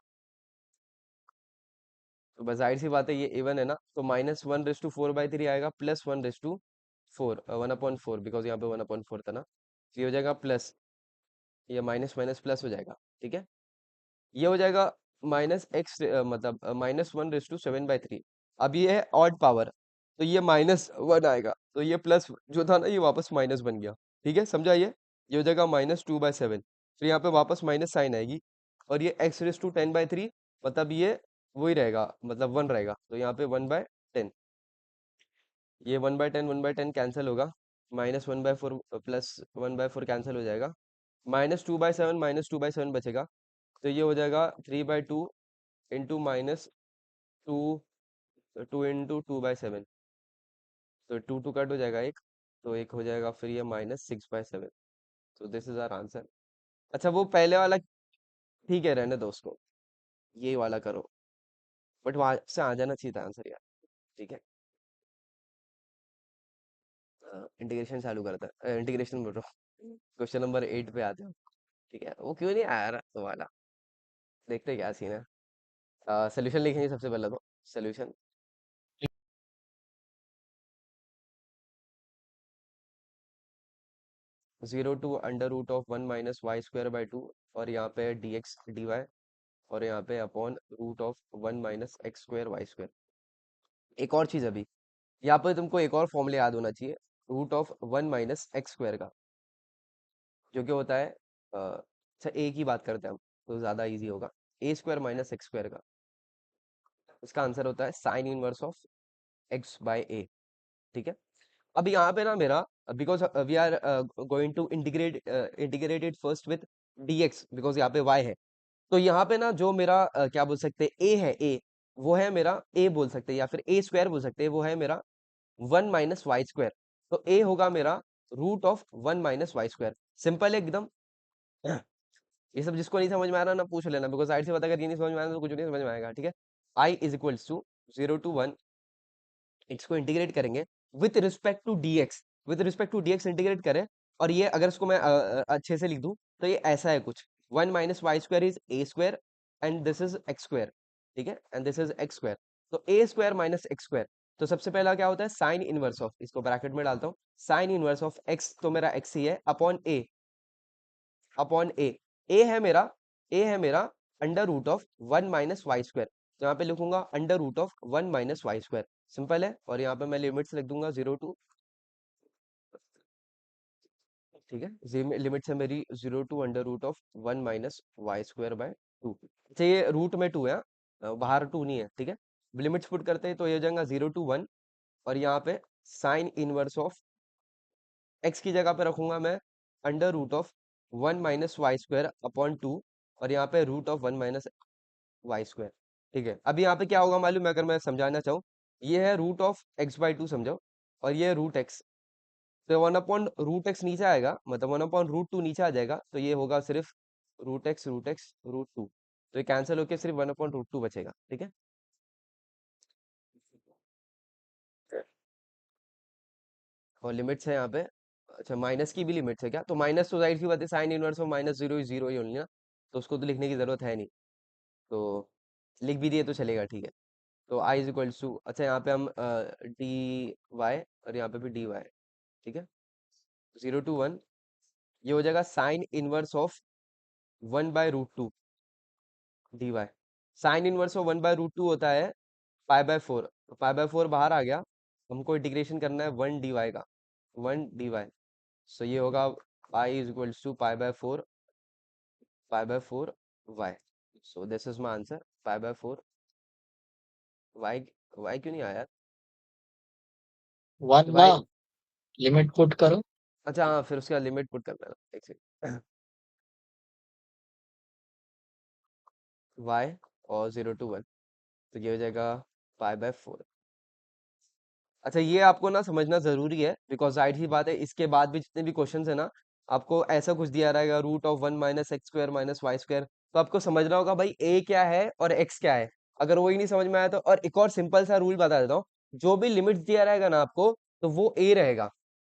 तो बस जाहिर सी बात है, ये इवन है ना, तो -1/4/3 आएगा, +1/4, 1/4, बिकॉज यहाँ पे 1/4 था ना, तो ये हो जाएगा प्लस, ये माइनस माइनस प्लस हो जाएगा। ठीक है, ये हो जाएगा मतलब -1/7/3। अब ये है ऑड पावर, तो ये -1 आएगा, तो ये प्लस जो था ना, ये वापस माइनस बन गया। ठीक है, समझा? ये हो जाएगा -2/7, फिर यहाँ पे वापस माइनस साइन आएगी, और ये x⁻10/3, मतलब ये वही रहेगा, मतलब 1 रहेगा, तो यहाँ पे 1/10, ये 1/10 कैंसिल होगा, -1/4 प्लस 1/4 कैंसिल हो जाएगा, -2/7 बचेगा, तो ये हो जाएगा 3/2 इंटू -2, 2 इंटू 2/7, तो 2 कट हो जाएगा एक, तो एक हो जाएगा, फिर ये -6/7, तो दिस इज आवर आंसर। अच्छा, वो पहले वाला ठीक है, रहने दो उसको, ये वाला करो, बट वहां से आ जाना चाहिए था आंसर यार। ठीक है, इंटीग्रेशन चालू करता है, इंटीग्रेशन बोल रहा हूँ, क्वेश्चन नंबर 8 पे आते हो। ठीक है, वो क्यों नहीं आया रहा वो वाला, देखते हैं क्या सीन है। सोल्यूशन लिखेंगे सबसे पहले, तो सोल्यूशन 0 to √(1 - y²/2) और यहाँ पे dx/dy और यहाँ पे अपॉन √(1 - x²/y²। एक और चीज, अभी यहाँ पे तुमको एक और फॉर्मूला याद होना चाहिए, √(1 - x²) का, जो कि होता है, अच्छा ए की बात करते हैं हम, तो ज्यादा इजी होगा, a² - x² का, इसका आंसर होता है साइन इनवर्स ऑफ x/a। ठीक है, अब यहाँ पे ना मेरा, because we are going to integrate it first with dx, because यहाँ पे y है, तो यहाँ पे ना जो मेरा, क्या बोल सकते हैं, a है, a वो है मेरा, a बोल सकते हैं, या फिर a² बोल सकते हैं, वो है मेरा 1 - y², तो a होगा मेरा √(1 - y²), सिंपल है एकदम। ये सब जिसको नहीं समझ में आ रहा ना, पूछ लेना, बिकॉज साइड से पता, अगर ये नहीं समझ में आ रहा तो कुछ नहीं समझ में आएगा। ठीक है, i is equals to 0 to 1, इसको इंटीग्रेट करेंगे with respect to dx, integrate करें, और ये अगर इसको मैं अच्छे से लिख दूं, तो ये ऐसा है कुछ, 1 - y² is a², and this is x²। ठीक है, एंड दिस इज x², तो a² - x², तो सबसे पहला क्या होता है, साइन इनवर्स ऑफ, इसको ब्रैकेट में डालता हूँ, साइन इनवर्स ऑफ x, तो मेरा x ही है, अपॉन a है मेरा √(1 - y²), तो यहाँ पे लिखूंगा √(1 - y²), सिंपल है, और यहाँ पे मैं लिमिट्स लिख दूंगा 0 to, ठीक है, लिमिट्स है मेरी 0 to √(1 - y²/2। अच्छा, ये रूट में 2 है, बाहर 2 नहीं है। ठीक है, लिमिट्स पुट करते हैं, तो ये हो जाएगा 0 to 1, और यहाँ पे साइन इनवर्स ऑफ x की जगह पे रखूंगा मैं √(1 - y²/2), और यहाँ पे √(1 - y²। ठीक है, अभी यहाँ पे क्या होगा मालूम है, अगर मैं समझाना चाहूँ, ये है √(x/2), समझो, और ये है √x, तो 1/√x नीचे आएगा, मतलब 1/√2 नीचे आ जाएगा, तो ये होगा सिर्फ √(x √2), तो ये कैंसिल होके सिर्फ 1/√2 बचेगा। ठीक है, और लिमिट्स है यहाँ पे, अच्छा माइनस की भी लिमिट्स है क्या, तो माइनस तो जाहिर सी बात है, साइन इनवर्स ऑफ -0 इज 0 ही होनी ना, तो उसको तो लिखने की जरूरत है नहीं, तो लिख भी दिए तो चलेगा। ठीक है, तो i इज इक्वल्स टू, अच्छा यहाँ पे हम dy और यहाँ पे भी dy। ठीक है, 0 to 1 ये हो जाएगा sine inverse of 1/√2 dy। Sine inverse of 1/√2 होता है π/4। π/4 बाहर आ गया, हमको इंटीग्रेशन करना है 1 dy का, 1 dy। सो ये होगा y is equals to π/4 y। So this is my answer, π/4 y। y क्यों नहीं आया? वन ना, y, लिमिट पुट करो। अच्छा हाँ, फिर उसका लिमिट पुट करना है, एक सेकंड। y और 0 to 1, तो ये हो जाएगा π/4। अच्छा, ये आपको ना समझना जरूरी है, बिकॉज जाहिर सी बात है इसके बाद भी जितने भी क्वेश्चंस है ना, आपको ऐसा कुछ दिया रहेगा √1 - x² - y², तो आपको समझना होगा भाई a क्या है और x क्या है। अगर वही नहीं समझ में आया तो, और एक और सिंपल सा रूल बता देता हूँ, जो भी लिमिट्स दिया रहेगा ना आपको, तो वो a रहेगा।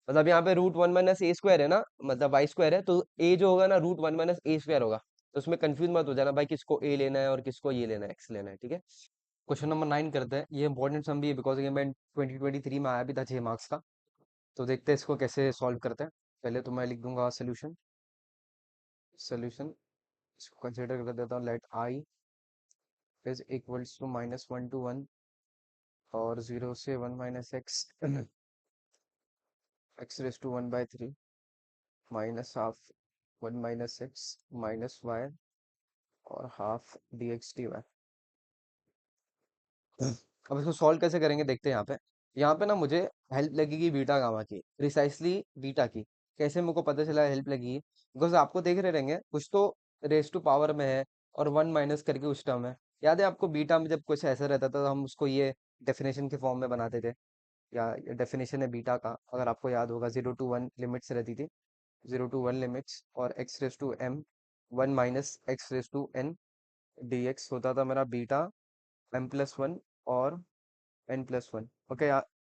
मतलब यहाँ पे √1 - a² है ना, मतलब y² है, तो a जो होगा ना √1 - a² होगा। तो उसमें कंफ्यूज मत हो जाना भाई, किसको a लेना है और किसको ये लेना है, x लेना है, ठीक है। क्वेश्चन नंबर 9 करते हैं। ये इंपॉर्टेंट सम भी है बिकॉज ये मैं 2023 में आया भी था 6 मार्क्स का। तो देखते हैं इसको कैसे सॉल्व करते हैं। पहले तो मैं लिख दूंगा सोल्यूशन। सोल्यूशन इसको कंसिडर कर देता हूँ। Let I is equals to -1 to 1 और 0 से 1 - x x⁻⁴ minus half 1 - x minus y और हाफ dx/dy। अब इसको सॉल्व कैसे करेंगे देखते हैं। यहाँ पे ना मुझे हेल्प लगेगी बीटा गामा की, प्रिसाइसली बीटा की। कैसे मेरे को पता चला हेल्प लगेगी? बिकॉज आपको देख रहे रहेंगे कुछ तो रेस टू पावर में है और 1 माइनस करके उस टर्म है। याद है आपको बीटा में जब कुछ ऐसा रहता था तो हम उसको ये डेफिनेशन के फॉर्म में बनाते थे, या डेफिनेशन है बीटा का, अगर आपको याद होगा 0 to 1 लिमिट्स रहती थी। 0 to 1 लिमिट्स और x⁻m 1 - x⁻n dx होता था मेरा बीटा m+1 और n+1। ओके,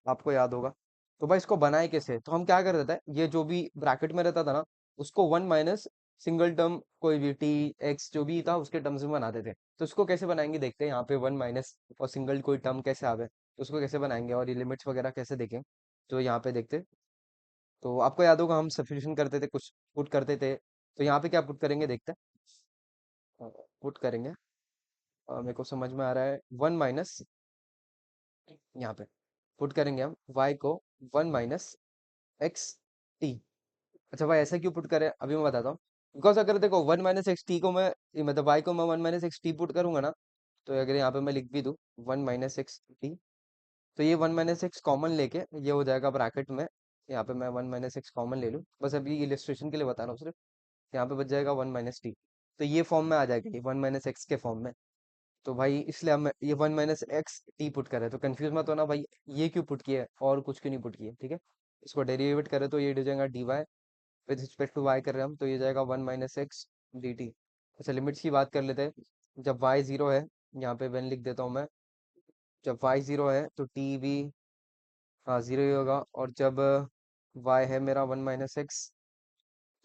आपको याद होगा। तो भाई इसको बनाए कैसे? तो हम क्या कर देते हैं, ये जो भी ब्रैकेट में रहता था ना, उसको 1 माइनस सिंगल टर्म कोई भी टी एक्स जो भी था उसके टर्म्स में बनाते थे। तो इसको कैसे बनाएंगे देखते हैं। यहाँ पे 1 माइनस और सिंगल कोई टर्म कैसे आवे, तो उसको कैसे बनाएंगे और ये लिमिट्स वगैरह कैसे देखें, तो यहाँ पे देखते हैं। तो आपको याद होगा हम सब्स्टिट्यूशन करते थे, कुछ पुट करते थे। तो यहाँ पे क्या पुट करेंगे देखते हैं। पुट करेंगे, मेरे को समझ में आ रहा है 1 माइनस, यहाँ पे पुट करेंगे हम y को 1 माइनस एक्स टी। अच्छा भाई ऐसा क्यों पुट करें अभी मैं बताता हूँ। बिकॉज अगर देखो 1 माइनस एक्स टी को मैं मतलब y को मैं 1 माइनस एक्स टी पुट करूंगा ना, तो अगर यहाँ पे मैं लिख भी दूँ 1 माइनस एक्स टी, तो ये 1 माइनस एक्स कॉमन लेके ये हो जाएगा ब्रैकेट में। यहाँ पे मैं 1 माइनस एक्स कॉमन ले लूँ, बस अभी इलिस्ट्रेशन के लिए बता रहा हूँ सिर्फ। यहाँ पे बच जाएगा 1 माइनस टी, तो ये फॉर्म में आ जाएगा, ये 1 माइनस एक्स के फॉर्म में। तो भाई इसलिए हम ये 1 माइनस एक्स टी पुट करें, तो कंफ्यूज मत होना भाई ये क्यों पुट किया है और कुछ क्यों नहीं पुट किया, ठीक है। इसको डेरिवेट करें तो ये हो जाएगा d y, with respect to y कर रहे हैं हम, तो ये जाएगा 1 माइनस एक्स डी टी। अच्छा लिमिट्स की बात कर लेते हैं। जब वाई जीरो है, यहाँ पे वन लिख देता हूँ मैं, जब वाई जीरो है तो टी भी हाँ जीरो ही होगा, और जब वाई है मेरा 1 माइनस एक्स,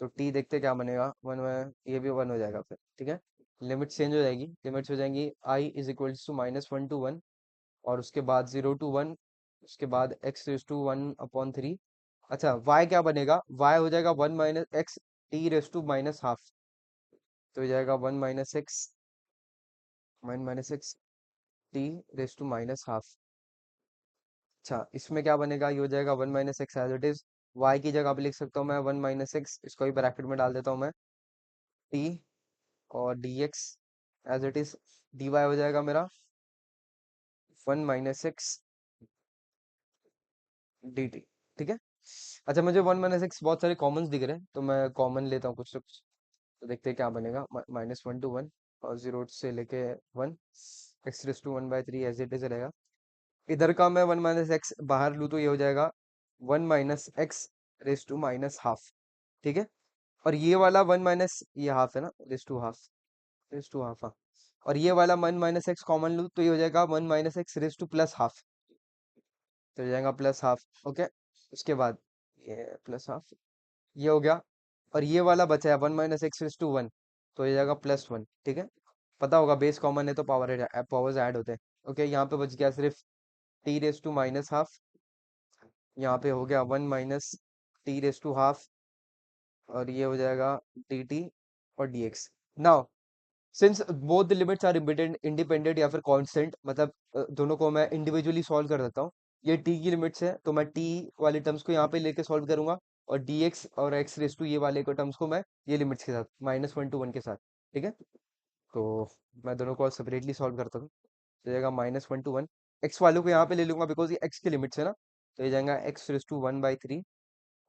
तो टी देखते क्या बनेगा, वन में ये भी 1 हो जाएगा फिर, ठीक है। लिमिट चेंज हो जाएगी, लिमिट्स हो जाएंगी आई इज इक्वल्स टू -1 to 1 और उसके बाद 0 to 1, उसके बाद x⁻1/3। अच्छा y क्या बनेगा, y हो जाएगा 1 minus x t raise to minus half, तो हो जाएगा 1 - x t raise to minus half. अच्छा इसमें क्या बनेगा, ये हो जाएगा 1 minus x as it is. y की जगह पे लिख सकता हूँ मैं 1 माइनस एक्स, इसको भी ब्रैकेट में डाल देता हूँ मैं, टी और dx as it is. dy हो जाएगा मेरा 1 माइनस एक्स dt, ठीक है। अच्छा मुझे 1 माइनस एक्स बहुत सारे कॉमन्स दिख रहे हैं, तो मैं कॉमन लेता हूँ कुछ तो कुछ। तो देखते हैं क्या बनेगा, -1 to 1 और 0 से लेके 1, x⁻1/3 एज इट इज रहेगा। इधर का मैं 1 माइनस एक्स बाहर लूँ तो ये हो जाएगा 1 minus x raise to minus half, ठीक है। और ये वाला 1 माइनस ये हाफ है ना, raise to half, raise to half, हाँ। और ये वाला 1 माइनस एक्स कॉमन लूँ तो ये हो जाएगा 1 minus x raise two plus half, तो हो जाएगा प्लस हाफ, ओके। उसके बाद ये प्लस हाफ, ये हो गया। और ये वाला बचा है 1 माइनस x⁻1, तो ये जाएगा +1, ठीक है। पता होगा बेस कॉमन है तो पावर्स ऐड होते हैं। ओके यहाँ पे बच गया सिर्फ t raise to minus half, यहाँ पे हो गया 1 minus t raise to half और ये हो जाएगा dt और dx। Now since both the limits are independent या फिर कांस्टेंट, मतलब दोनों को मैं इंडिविजुअली सॉल्व कर देता हूँ। ये t की लिमिट्स है तो मैं t वाले टर्म्स को यहाँ पे लेके सॉल्व करूंगा, और dx और x रेस टू ये वाले को टर्म्स को मैं ये लिमिट्स के साथ -1 to 1 के साथ। ठीक है, तो मैं दोनों को सेपरेटली सॉल्व करता हूँ। तो जाएगा -1 to 1। एक्स वालों को यहाँ पे ले लूंगा बिकॉज ये एक्स की लिमिट्स है ना, तो ये जाएगा x⁻⁴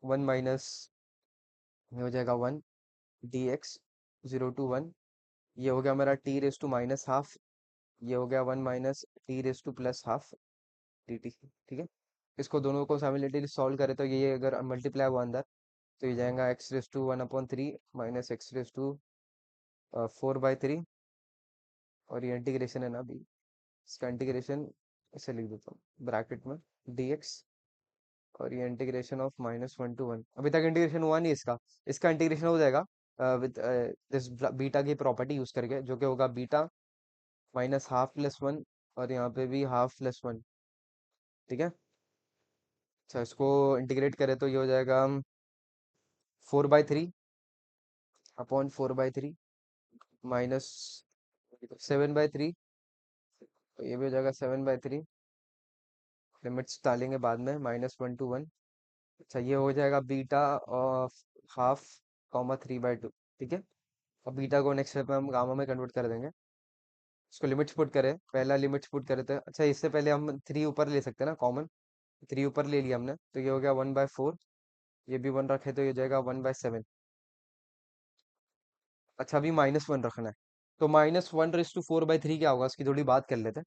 1 माइनस, ये हो जाएगा 1 dx 0 to 1। ये हो गया मेरा t⁻⁻², ये हो गया 1 माइनस t⁻+½ dt। ठीक है, इसको दोनों को साइमल्टेनियसली सॉल्व करें तो ये अगर मल्टीप्लाई हुआ अंदर तो ये जाएगा x⁻⁴ माइनस x⁻⁴/3, और ये इंटीग्रेशन है ना अभी, इसका इंटीग्रेशन इसे लिख देता हूँ ब्रैकेट में dx, और ये इंटीग्रेशन ऑफ -1 to 1। अभी तक इंटीग्रेशन हुआ नहीं इसका, इसका इंटीग्रेशन हो जाएगा विद दिस बीटा की प्रॉपर्टी यूज करके, जो कि होगा बीटा -½ + 1, और यहाँ पे भी ½ + 1। ठीक है, अच्छा इसको इंटीग्रेट करें तो ये हो जाएगा 4/3 माइनस 7/3, तो ये भी हो जाएगा 7/3। लिमिट्स डालेंगे बाद में -1 to 1। अच्छा ये हो जाएगा बीटा ऑफ हाफ कॉमा 3/2। ठीक है, अब बीटा को नेक्स्ट स्टेप में हम गामा में कन्वर्ट कर देंगे। इसको लिमिट्स पुट करें, पहला लिमिट्स पुट करे थे। अच्छा इससे पहले हम 3 ऊपर ले सकते हैं ना कॉमन, 3 ऊपर ले लिया हमने तो ये हो गया 1/4। ये भी 1 रखे तो ये हो जाएगा 1/7। अच्छा अभी -1 रखना है, तो -1⁻⁴/3 क्या होगा इसकी थोड़ी बात कर लेते हैं।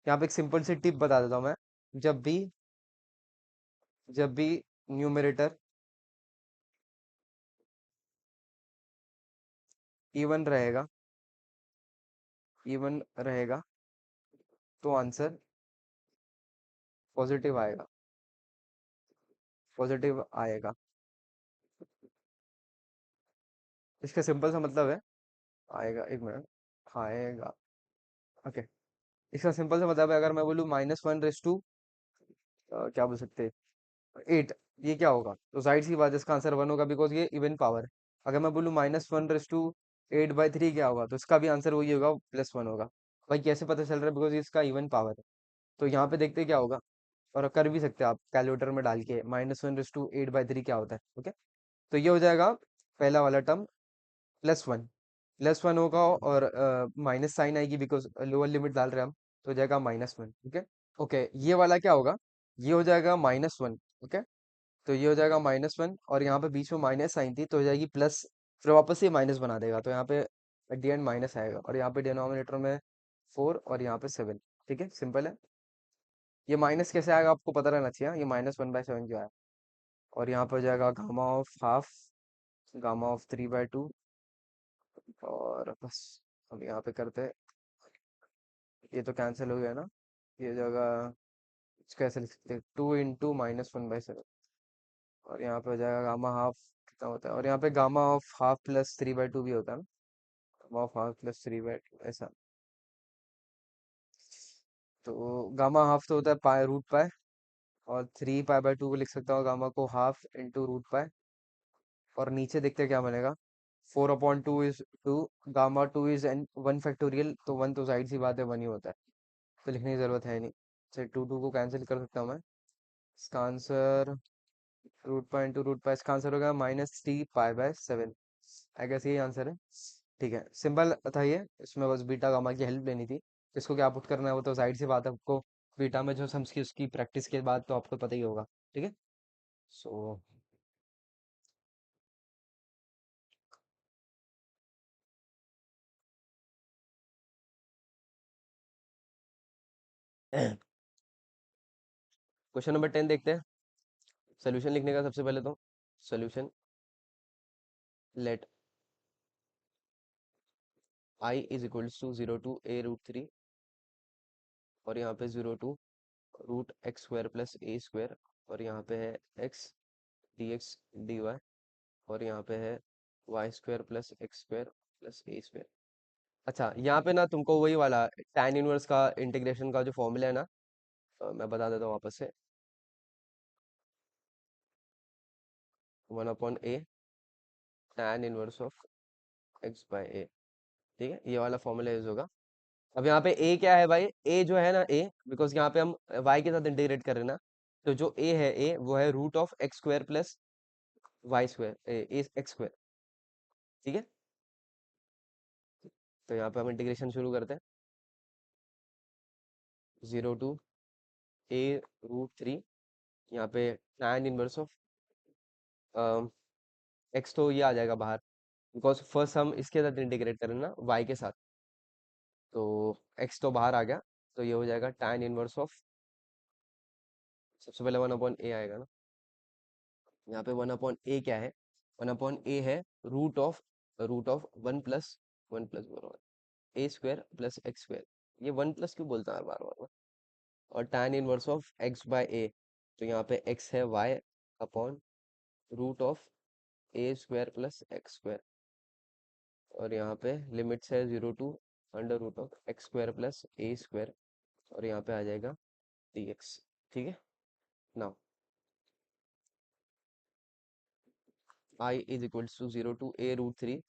यहाँ पे एक सिंपल सी टिप बता देता हूँ मैं। जब भी जब भी न्यूमरेटर इवन रहेगा, इवन रहेगा तो आंसर पॉजिटिव आएगा, पॉजिटिव आएगा। इसका सिंपल सा मतलब है, आएगा, एक मिनट, आएगा। ओके, इसका सिंपल सा मतलब है, अगर मैं बोलूँ -1 क्या बोल सकते हैं 8, ये क्या होगा, तो जाहिर सी बात है इसका आंसर 1 होगा बिकॉज ये इवन पावर है। अगर मैं बोलूँ -1/8/3 क्या होगा, तो इसका भी आंसर वही होगा, +1 होगा। भाई कैसे पता चल रहा है, बिकॉज इसका इवन पावर है। तो यहाँ पे देखते हैं क्या होगा, और कर भी सकते हैं आप कैलकुलेटर में डाल के -1/8/3 क्या होता है। ओके, तो ये हो जाएगा पहला वाला टर्म +1, +1 होगा, और माइनस साइन आएगी बिकॉज लोअर लिमिट डाल रहे हैं हम, तो हो जाएगा -1। ओके, ओके ये वाला क्या होगा, ये हो जाएगा -1। ओके, तो ये हो जाएगा -1, और यहाँ पे बीच में माइनस साइन थी तो हो जाएगी प्लस, फिर वापस से माइनस बना देगा, तो यहाँ पे एट द एंड माइनस आएगा, और यहाँ पे डिनोमिनेटर में 4 और यहाँ पे 7। ठीक है, सिंपल है। ये माइनस कैसे आएगा आपको पता रहना चाहिए, ये -1/7 क्यों आया। और यहाँ पे हो जाएगा gamma of half, gamma of 3/2, और बस अब यहाँ पे करते हैं, ये तो कैंसिल हो गया ना, ये जगह कैसे लिख सकते हैं 2 × -1/7, और यहाँ पे हो जाएगा गामा हाफ कितना होता है, और यहाँ पे गामा ऑफ हाफ प्लस 3/2 भी होता है ना, गामा ऑफ हाफ प्लस 3/2 ऐसा। तो गामा हाफ तो होता है पाई√π, और 3π/2 को लिख सकता हूँ गामा को हाफ इंटू √π, और नीचे देखते हैं क्या बनेगा। 4/2 गामा 2 इज एन 1 फैक्टोरियल, तो 1 तो जाहिर सी बात है 1 ही होता है, तो लिखने की जरूरत है नहीं। से 2 को कैंसिल कर सकता हूँ मैं। इसका आंसर √π इसका आंसर होगा -3π/7। आई गेस यही आंसर है। ठीक है, सिंपल था ये, इसमें बस बीटा गामा की हेल्प लेनी थी। इसको क्या पुट करना है वो तो जाहिर सी बात है, आपको बीटा में जो सम्स की उसकी प्रैक्टिस के बाद तो आपको पता ही होगा। ठीक है, सो क्वेश्चन नंबर 10 देखते हैं। सोल्यूशन लिखने का सबसे पहले तो solution let I is equals to 0 to a√3, और यहाँ पे 0 to √x² + a², और यहाँ पे है x dx dy, और यहाँ पे है y² + x² + a²। अच्छा यहाँ पे ना तुमको वही वाला tan इनवर्स का इंटीग्रेशन का जो फॉर्मूला है ना, मैं बता देता हूँ वापस से। 1/a tan inverse of x by a. ठीक है, ये वाला फॉर्मूला यूज होगा। अब यहाँ पे a क्या है भाई, a जो है ना a, बिकॉज यहाँ पे हम y के साथ इंटीग्रेट कर रहे हैं ना, तो जो a है a वो है root of x square plus y square x square. ठीक है, तो यहाँ पे हम इंटीग्रेशन शुरू करते हैं। 0 to a √3, यहाँ पे tan इनवर्स ऑफ x, तो ये आ जाएगा बाहर, बिकॉज फर्स्ट हम इसके साथ इंटीग्रेट करें ना y के साथ, तो x तो बाहर आ गया, तो ये हो जाएगा tan इनवर्स ऑफ, सबसे पहले 1/a आएगा ना। यहाँ पे 1/a क्या है, 1/a है रूट ऑफ 1 प्लस बोलो ए स्क्वायर प्लस एक्स स्क्वायर। ये 1 प्लस क्यों बोलता है बार बार। और tan inverse of x by a, तो यहाँ पे x है y upon root of a square plus x square, और यहाँ पे लिमिट्स है 0 to √x² plus A square, और यहाँ पे आ जाएगा dx। ठीक है, now I is equals to 0 to a√3,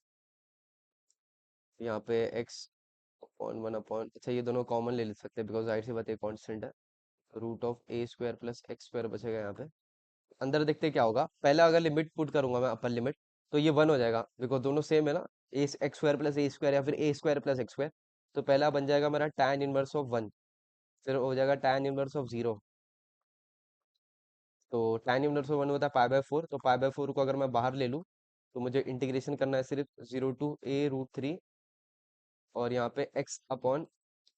यहाँ पे x अपॉन 1 अच्छा ये दोनों कॉमन ले सकते हैं, बिकॉज जाहिर सी बात है कॉन्स्टेंट है। Root of a square plus x square बचेगा यहाँ पे। अंदर देखते हैं क्या होगा, पहले अगर लिमिट पुट करूंगा मैं अपर लिमिट, तो ये 1 हो जाएगा, बिकॉज दोनों सेम है ना, ए एक्स स्क्वायर प्लस ए स्क्वायर या फिर ए स्क्वायर प्लस एक्स स्क्वायर। तो पहला बन जाएगा मेरा tan इनवर्स ऑफ 1, फिर हो जाएगा tan इनवर्स ऑफ 0। तो tan इनवर्स ऑफ 1 होता है π/4, तो π/4 को अगर मैं बाहर ले लूँ, तो मुझे इंटीग्रेशन करना है सिर्फ 0 to a√3, और यहाँ पे x upon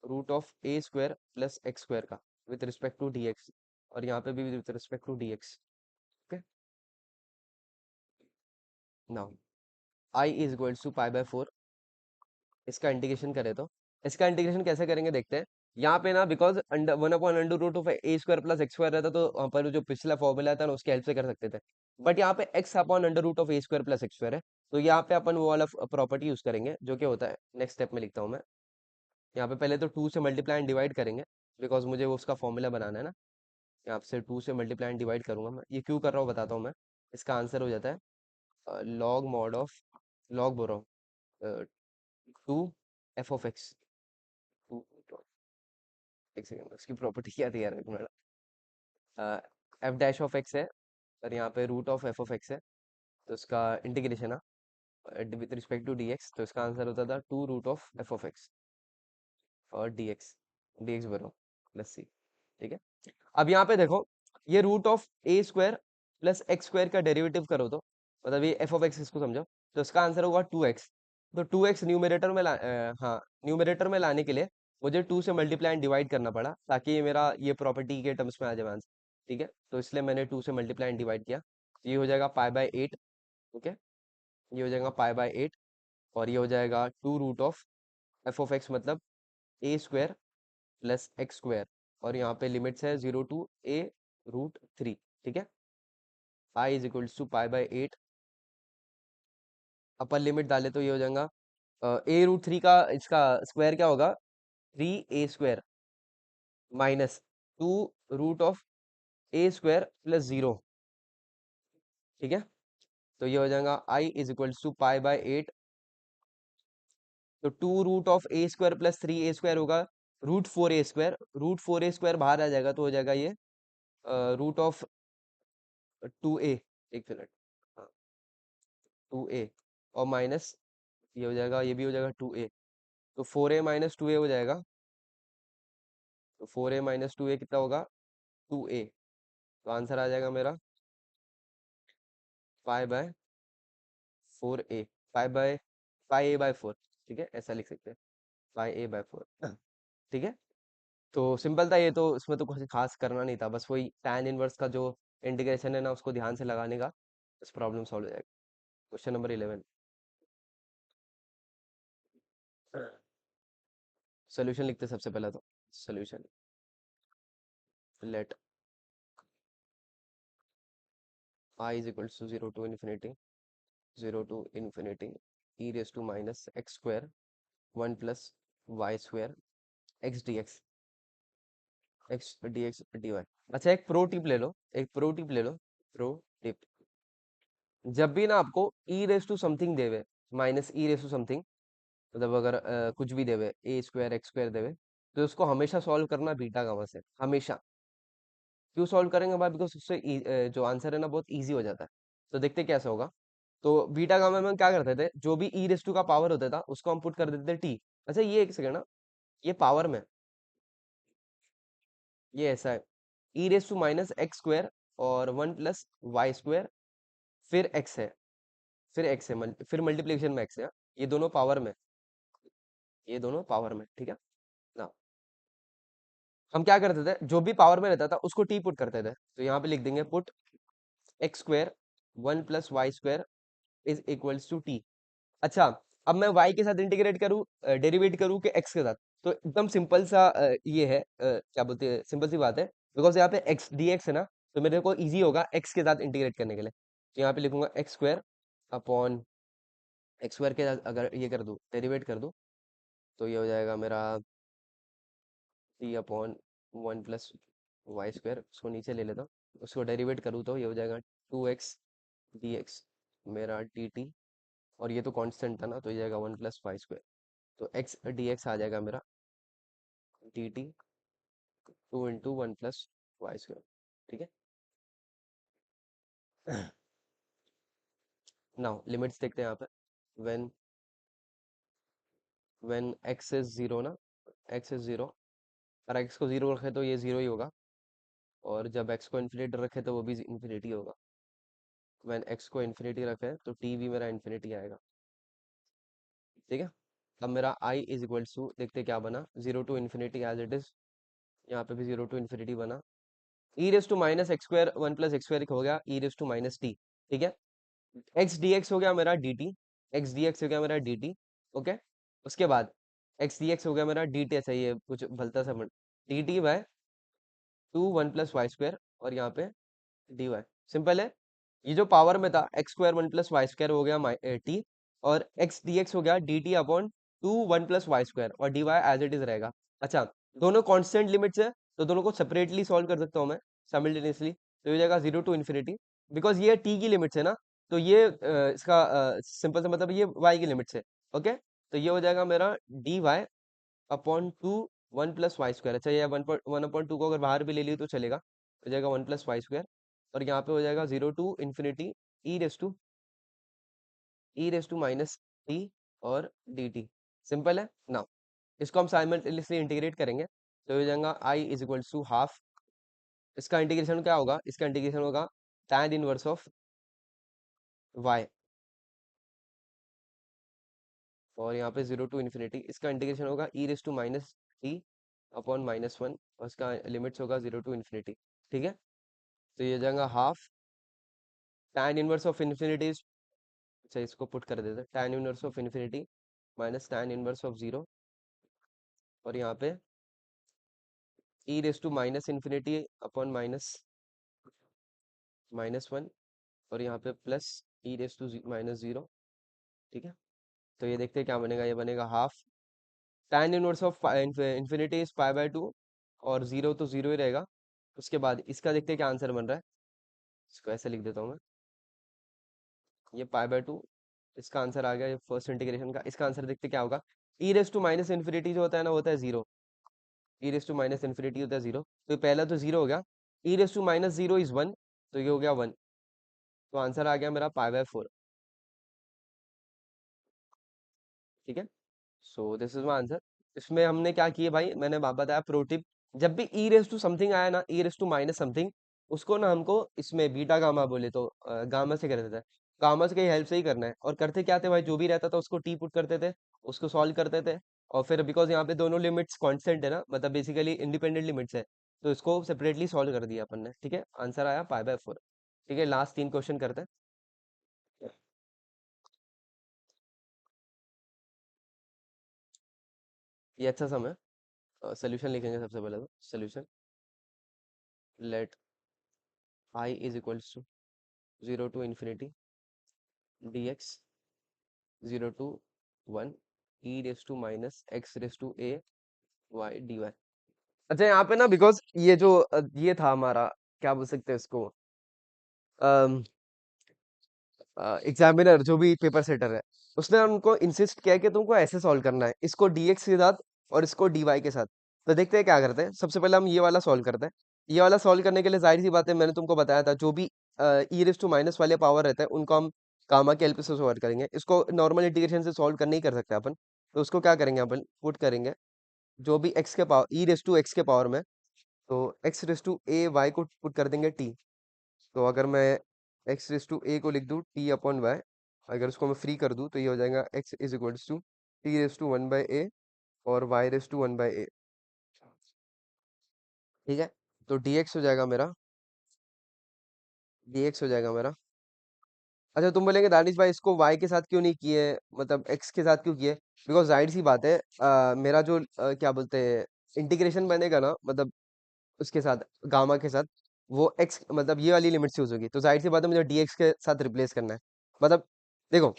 root of a square plus x square का विथ रिस्पेक्ट टू dx, और यहाँ पे भी with respect to dx। Okay, now I is equals to π/4, इसका इंटीग्रेशन करें तो, इसका इंटीग्रेशन कैसे करेंगे देखते हैं। यहाँ पे ना because under 1/√of a² plus x square रहता, तो वहाँ पर जो पिछला फॉर्मूला था ना उसके हेल्प से कर सकते थे, बट यहाँ पे x upon under root of a² plus x square है, तो यहाँ पे अपन वो वाला प्रॉपर्टी यूज करेंगे जो कि होता है, नेक्स्ट स्टेप में लिखता हूँ मैं। यहाँ पे पहले तो 2 से मल्टीप्लाई एंड डिवाइड करेंगे, बिकॉज मुझे वो उसका फॉर्मूला बनाना है ना। यहाँ से 2 से मल्टीप्लाई एंड डिवाइड करूंगा मैं, ये क्यों कर रहा हूँ बताता हूँ मैं। इसका आंसर हो जाता है लॉग मॉड ऑफ, लॉग बोल रहा हूँ, 2 f(x)। एक सेकंड, उसकी प्रॉपर्टी क्या थी यार, एक मिनट। एफ डैश ऑफ एक्स है, और यहाँ पे root of f of x है, तो इसका इंटीग्रेशन है विथ रिस्पेक्ट टू dx, तो इसका आंसर होता था 2 √of f(x) और dx बनो प्लस c। ठीक है, अब यहाँ पे देखो, ये root of a² plus x square का डेरिवेटिव करो, तो मतलब ये एफ ऑफ एक्स इसको समझो, तो इसका आंसर होगा 2x। तो 2x न्यूमरेटर में हाँ, न्यूमरेटर में लाने के लिए मुझे 2 से मल्टीप्लाई एंड डिवाइड करना पड़ा, ताकि ये मेरा ये प्रॉपर्टी के टर्म्स में आ जाए आंसर। ठीक है, तो इसलिए मैंने 2 से मल्टीप्लाई एंड डिवाइड किया, तो ये हो जाएगा π/8। ओके, ये हो जाएगा π/8, और ये हो जाएगा 2 √of f(x), मतलब a² प्लस एक्स स्क्वायर, और यहाँ पे लिमिट्स है 0 to a√3। ठीक है, I is equals to π/8, upper limit डाले तो ये हो जाएगा a√3 का इसका स्क्वायर क्या होगा, 3a² minus 2 √of a² plus 0। ठीक है, तो ये हो जाएगा I इज इक्वल्स टू π/8, तो 2 √of a² प्लस 3a² होगा √4a², √4a² बाहर आ जाएगा, तो हो जाएगा ये रूट ऑफ 2a, एक मिनट, हाँ 2a, और माइनस ये हो जाएगा, ये भी हो जाएगा 2a, तो 4a माइनस 2a हो जाएगा, तो 4a माइनस 2a कितना होगा, 2a। तो आंसर आ जाएगा मेरा 5/4a, 5a/4। ठीक है, ऐसा लिख सकते हैं 5a/4। ठीक है, तो सिंपल था ये, तो इसमें तो कुछ खास करना नहीं था, बस वही tan इनवर्स का जो इंटीग्रेशन है ना उसको ध्यान से लगाने का, बस प्रॉब्लम सॉल्व हो जाएगा। क्वेश्चन नंबर 11, सोल्यूशन लिखते हैं सबसे पहले तो। Solution, let I is equals to 0 to ∞, e raise to minus x square 1 plus y square x dx dy। अच्छा, एक प्रो टिप ले लो, एक प्रो टिप ले लो, प्रो टिप। जब भी ना आपको ई रेस टू समथिंग देवे, minus e raise to something, मतलब अगर कुछ भी देवे ए स्क्वायर एक्स स्क्वायर देवे, तो उसको हमेशा सॉल्व करना बीटा गामा से, हमेशा। क्यों सॉल्व करेंगे भाई? बिकॉज उससे जो आंसर है ना बहुत इजी हो जाता है। तो देखते कैसे होगा। तो बीटा गामा में हम क्या करते थे, जो भी ई रेस टू का पावर होता था उसको हम पुट कर देते थे टी। अच्छा ये एक सेकंड ना, ये पावर में, ये ऐसा है, e raise to minus x square और 1 + y² फिर एक्स है, फिर एक्स है, फिर मल्टीप्लिकेशन में एक्स है, ये दोनों पावर में, ये दोनों पावर में, ठीक है ना। हम क्या करते थे, जो भी पावर में रहता था उसको टी पुट करते थे, तो यहाँ पे लिख देंगे put x square 1 + y² is equals to t. अच्छा, अब मैं y के साथ इंटीग्रेट करूँ, डेरिवेट करूँ कि x के साथ, तो एकदम सिंपल सा ये है, क्या बोलते हैं, सिंपल सी बात है, बिकॉज यहाँ पे x dx है ना, तो मेरे को इजी होगा x के साथ इंटीग्रेट करने के लिए। तो यहाँ पे लिखूंगा x² अपॉन x² के साथ अगर ये कर दूँ, डेरिवेट कर दूँ, तो ये हो जाएगा मेरा t अपॉन 1 + y², उसको नीचे ले लेता हूँ, उसको डेरिवेट करूँ तो ये हो जाएगा 2x dx मेरा dt, और ये तो कांस्टेंट था ना, तो ये जाएगा 1 + y², तो x dx आ जाएगा मेरा dt 2 × 1 + y², ठीक है। नाउ लिमिट्स देखते हैं यहाँ पे, व्हेन x इज 0 ना, x इज 0, अगर x को 0 रखे तो ये 0 ही होगा, और जब x को इन्फिनिटी रखे तो वो भी इन्फिनिटी होगा। व्हेन x को इन्फिनिटी रखे तो t भी मेरा इन्फिनिटी आएगा, ठीक है। अब मेरा i इज इक्वल्स टू, देखते क्या बना, 0 to infinity as it is, यहाँ पे भी 0 टू इन्फिनिटी बना, e raise to minus x square 1 + x² हो गया e raise to minus t, ठीक है। x dx हो गया मेरा dt, x dx हो गया मेरा dt, ओके। उसके बाद x dx हो गया मेरा dt, ऐसा ये कुछ भलता सा dt बाय 2 1 + y², और यहाँ पे dy, सिंपल है। ये जो पावर में था x² 1 + y² हो गया t, और x dx हो गया dt अपॉन 2 1 + y² और dy एज इट इज रहेगा। अच्छा, दोनों कांस्टेंट लिमिट्स है, तो दोनों को सेपरेटली सॉल्व कर सकता हूँ मैं साइमल्टेनियसली, तो ये हो जाएगा 0 टू इन्फिनिटी, बिकॉज ये t की लिमिट्स है ना, तो ये इसका सिंपल सा मतलब ये y की लिमिट्स है, ओके। तो ये हो जाएगा मेरा dy अपॉन 2 1 + y², अच्छा ये 1/2 को अगर बाहर भी ले ली तो चलेगा, हो जाएगा 1 + y², और यहाँ पे हो जाएगा 0 to infinity e raise to minus t और डी टी, सिंपल है ना। इसको हम साइमल्टेनियसली इंटीग्रेट करेंगे, तो हो जाएगा I is equals to half, इसका इंटीग्रेशन क्या होगा, इसका इंटीग्रेशन होगा tan इनवर्स ऑफ y, और यहाँ पे 0 टू इन्फिनिटी, इसका इंटीग्रेशन होगा e raise to minus t upon -1, और इसका लिमिट्स होगा 0 टू इन्फिनिटी, ठीक है। तो ये हो जाएगा half tan inverse of infinity, अच्छा इसको पुट कर देते हैं, tan inverse of infinity minus tan inverse of 0, और यहाँ पे e raise to minus infinity upon -1, और यहाँ पे प्लस ई रेस टू -0, ठीक है। तो ये देखते हैं क्या बनेगा, ये बनेगा half tan inverse of infinity is π/2, और 0 तो 0 ही रहेगा। उसके बाद इसका देखते हैं क्या आंसर बन रहा है, इसको ऐसे लिख देता हूँ मैं, ये π/2, इसका आंसर आ गया, ये फर्स्ट इंटीग्रेशन का। इसका आंसर देखते क्या होगा, e raise to minus infinity जो होता है ना, होता है 0, ई रेस टू माइनस इन्फिनिटी होता है 0, तो पहला तो 0 हो गया, ई रेस टू -0 इज 1, तो ये हो गया 1, तो आंसर आ गया मेरा π/4, ठीक है। सो दिस इज माई आंसर। इसमें हमने क्या किया भाई, मैंने बताया प्रो टिप, जब भी ई रेस टू समथिंग आया ना, ई रेस टू माइनस समथिंग, उसको ना हमको इसमें बीटा गामा बोले तो गामा से कर देता है, गामा से की हेल्प से ही करना है। और करते क्या थे भाई, जो भी रहता था उसको टी पुट करते थे, उसको सॉल्व करते थे, और फिर बिकॉज यहाँ पे दोनों लिमिट्स कांस्टेंट है ना, मतलब बेसिकली इंडिपेंडेंट लिमिट्स है, तो इसको सेपरेटली सॉल्व कर दिया अपन ने, ठीक है। आंसर आया π/4, ठीक है। लास्ट 3 क्वेश्चन करते हैं। ये अच्छा सम है, सोल्यूशन लिखेंगे सबसे पहले, तो solution let I is equals to 0 to infinity dx 0 to 1 e raised to minus x raised to a y dy। अच्छा यहाँ पे ना, बिकॉज ये जो ये था हमारा, क्या बोल सकते हैं इसको, एग्जामिनर जो भी पेपर सेटर है, उसने उनको इंसिस्ट किया कि तुमको ऐसे सॉल्व करना है, इसको dx के साथ और इसको dy के साथ। तो देखते हैं क्या करते हैं। सबसे पहले हम ये वाला सॉल्व करते हैं। ये वाला सॉल्व करने के लिए जाहिर सी बात है, मैंने तुमको बताया था जो भी ई रेस टू माइनस वाले पावर रहते हैं उनको हम गामा के हेल्प से सॉल्व करेंगे। इसको नॉर्मल इंटीग्रेशन से सॉल्व कर नहीं कर सकते अपन, तो उसको क्या करेंगे अपन, पुट करेंगे जो भी एक्स के power e raise to x के पावर में, तो x raise to a y को पुट कर देंगे टी। तो अगर मैं एक्स रेस टू ए को लिख दूँ टी अपॉन वाई, अगर उसको मैं फ्री कर दूँ तो ये हो जाएगा x is equals to t raise to one by a और y raise to one by a. ठीक है, तो dx हो जाएगा मेरा, dx हो जाएगा मेरा। अच्छा तुम बोलेंगे दानिश भाई इसको y के साथ क्यों नहीं किए, मतलब x के साथ क्यों किए? बिकॉज जाहिर सी बात है, मेरा जो क्या बोलते हैं इंटीग्रेशन बनेगा ना, मतलब उसके साथ गामा के साथ, वो x मतलब ये वाली लिमिट से यूज होगी, तो जाहिर सी बात है मुझे dx के साथ रिप्लेस करना है। मतलब देखो,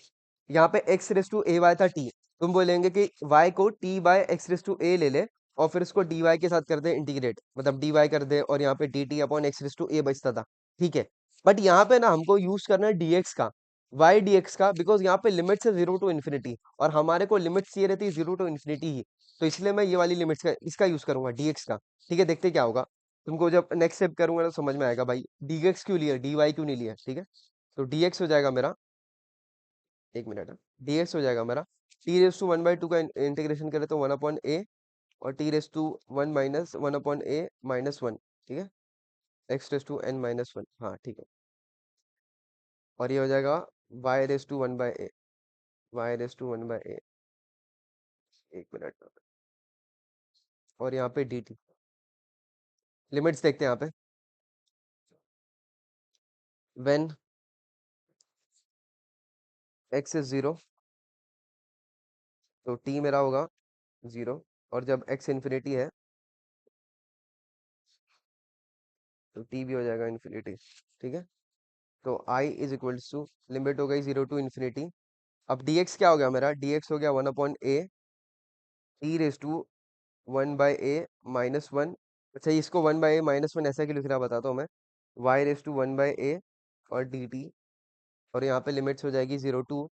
यहाँ पे x raise to a y था t, तुम बोलेंगे कि y को t by x raise to a ले ले और फिर इसको dy के साथ कर दे इंटीग्रेट, मतलब dy कर दे और यहाँ पे dt upon x raise to a बचता था। ठीक है, बट यहाँ पे ना हमको यूज करना है dx का, y dx का, बिकॉज यहाँ पे लिमिट है 0 टू इन्फिनिटी और हमारे को लिमिट्स ये रहती है 0 टू इन्फिनिटी ही, तो इसलिए मैं ये वाली लिमिट्स का इसका यूज करूंगा dx का। ठीक है, देखते क्या होगा। तुमको जब नेक्स्ट स्टेप करूंगा तो समझ में आएगा भाई dx क्यों लिया, dy क्यों नहीं लिया। ठीक है, तो dx हो जाएगा मेरा, एक मिनट, dx हो जाएगा मेरा t raise to one by two का इंटीग्रेशन करें तो वन अपॉन ए और t raise to one minus one upon a minus one. ठीक है, x raise to n minus one, हाँ ठीक है। और ये हो जाएगा y raise to one by a, y raise to one by a, एक मिनट। और यहाँ पे डी टी, लिमिट्स देखते हैं यहाँ पे, व्हेन एक्स इज जीरो तो टी मेरा होगा जीरो, और जब एक्स इन्फिनिटी है तो टी भी हो जाएगा इन्फिनिटी। ठीक है, तो I is equals to, limit हो गई जीरो टू इन्फिनिटी। अब dx क्या हो गया मेरा, dx हो गया one upon a t raise to one by a minus one. अच्छा इसको one by a minus one ऐसा क्यों लिख रहा बताता हूँ मैं, y raise to one by a और डी टी, और यहाँ पे लिमिट्स हो जाएगी zero to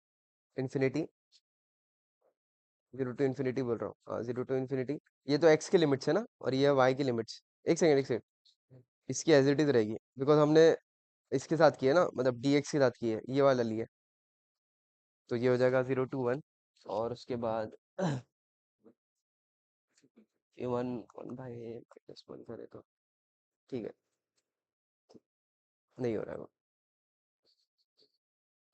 infinity, zero to infinity बोल रहा हूँ, हाँ जीरो टू इन्फिनिटी। ये तो एक्स की लिमिट्स है ना, और ये है वाई की लिमिट्स। एक सेकंड एक सेकंड, इसकी एज इट इज रहेगी बिकॉज हमने इसके साथ किया ना, मतलब dx के साथ किया है, ये वाला लिए, तो ये हो जाएगा जीरो टू वन, और उसके बाद ये one one by a minus one करे तो ठीक है, नहीं हो रहा है वो,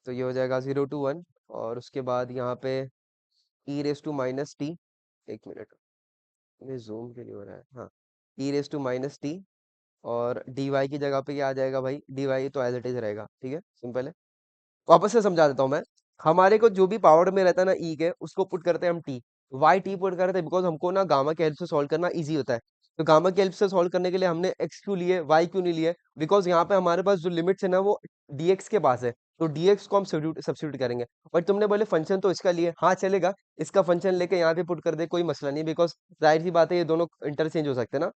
तो ये हो जाएगा जीरो टू वन, और उसके बाद यहाँ पे e raise to minus T, एक मिनट, ये जूम के लिए हो रहा है, हाँ ई रेस टू माइनस टी, और डी वाई की जगह पे क्या आ जाएगा भाई, डी वाई तो एज इट इज रहेगा। ठीक है, सिंपल है। वापस से समझा देता हूँ मैं, हमारे को जो भी पावर में रहता है ना ई के, उसको पुट करते हैं हम टी, वाई टी पुट करते हैं बिकॉज हमको ना गामा के हेल्प से सॉल्व करना इजी होता है। तो गामा की हेल्प से सॉल्व करने के लिए हमने एक्स क्यों लिए, वाई क्यों नहीं लिए, बिकॉज यहाँ पे हमारे पास जो लिमिट्स है ना वो dx के पास है, तो dx को हम सब्स्टिट्यूट करेंगे। बट तुमने बोले फंक्शन तो इसका लिए, हाँ चलेगा, इसका फंक्शन लेके यहाँ पे पुट कर दे, कोई मसला नहीं, बिकॉज जाहिर सी बात है ये दोनों इंटरचेंज हो सकते हैं ना।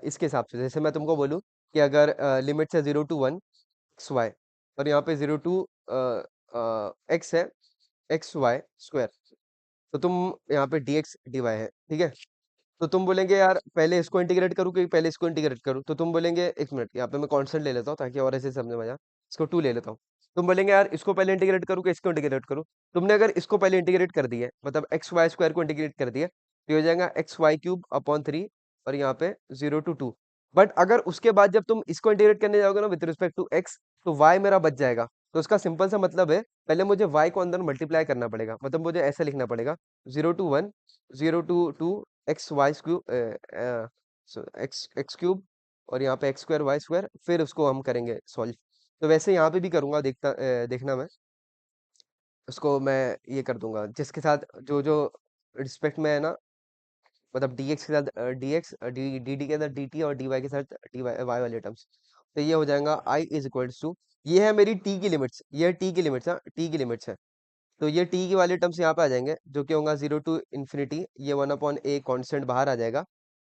इसके हिसाब से जैसे मैं तुमको बोलूँ कि अगर लिमिट्स है zero to one x y, और यहाँ पे जीरो टू एक्स है एक्स वाई स्क्वायर, तो तुम यहाँ पे dx dy है। ठीक है, तो तुम बोलेंगे यार पहले इसको इंटीग्रेट करूँ कि पहले इसको इंटीग्रेट करूँ, तो तुम बोलेंगे एक मिनट, यहाँ पे मैं कांस्टेंट ले लेता हूँ ताकि और ऐसे समझ में आ जाए, इसको टू ले लेता हूँ। तुम बोलेंगे यार इसको पहले इंटीग्रेट करूँ कि इसको इंटीग्रेट करूँ, तुमने अगर इसको पहले इंटीग्रेट कर दिया मतलब एक्स वाई स्क्वायर को इंटीग्रेट कर दिया तो ये हो जाएगा x y cube upon three, और यहाँ पे जीरो टू टू। बट अगर उसके बाद जब तुम इसको इंटीग्रेट करने जाओगे ना विद रिस्पेक्ट टू एक्स, तो वाई मेरा बच जाएगा। तो उसका सिंपल सा मतलब है, पहले मुझे y को अंदर मल्टीप्लाई करना पड़ेगा, मतलब मुझे ऐसा लिखना पड़ेगा zero to one zero to two x y cube x x cube, और यहाँ पे एक्स स्क्वायर वाई स्क्वायर, फिर उसको हम करेंगे सॉल्व। तो वैसे यहाँ पे भी करूंगा, देखना मैं उसको मैं ये कर दूंगा जिसके साथ जो जो रिस्पेक्ट में है ना, मतलब dx के साथ dx, डी के साथ dt, और dy के साथ dy y वाले टर्म्स। तो ये हो जाएगा i इज इक्वल्स टू, ये है मेरी t की लिमिट्स, ये है t की लिमिट्स, हाँ t की लिमिट्स है, तो ये t के वाले टर्म्स यहाँ पे आ जाएंगे जो कि होगा जीरो टू इन्फिनिटी, ये वन अपॉन ए कॉन्स्टेंट बाहर आ जाएगा,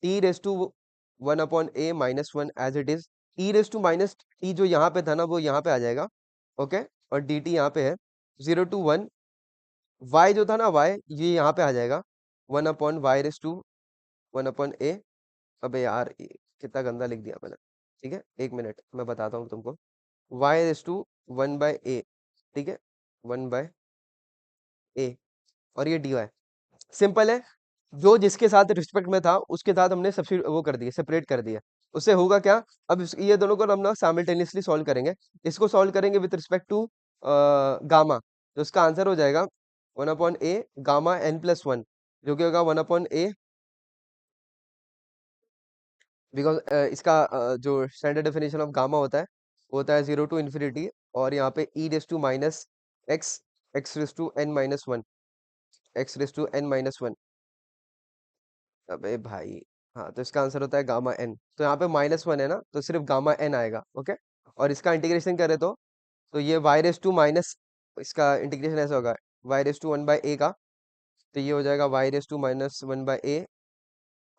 t raise to one upon a minus one as it is, e raise to minus t जो यहाँ पे था ना वो यहाँ पे आ जाएगा। ओके, और dt यहाँ पे है 0 to 1। y जो था ना y ये यहाँ पे आ जाएगा 1/y⁻1/a। अबे यार कितना गंदा लिख दिया मैंने। ठीक है, 1 मिनट मैं बताता हूँ तुमको। y⁻1/a, ठीक है, 1/a। और ये dy सिंपल है। जो जिसके साथ रिस्पेक्ट में था उसके साथ हमने सब्सिट्यूट वो कर दिया, सेपरेट कर दिया। उससे होगा क्या, अब ये दोनों को हम ना साइमल्टेनियसली सॉल्व करेंगे। इसको सॉल्व करेंगे विद रिस्पेक्ट टू गामा, तो उसका आंसर हो जाएगा 1/a गामा n+1, जो कि होगा 1/a, बिकॉज इसका जो स्टैंडर्ड डेफिनेशन ऑफ गामा होता है वो होता है 0 to ∞। और यहाँ पे e⁻x x⁻n−1 x⁻n−1। अबे भाई, हाँ तो इसका आंसर होता है गामा n। तो यहाँ पे -1 है ना, तो सिर्फ गामा n आएगा। ओके, और इसका इंटीग्रेशन करें तो ये y⁻, इसका इंटीग्रेशन ऐसा होगा y⁻1/a का, तो ये हो जाएगा y⁻−1/a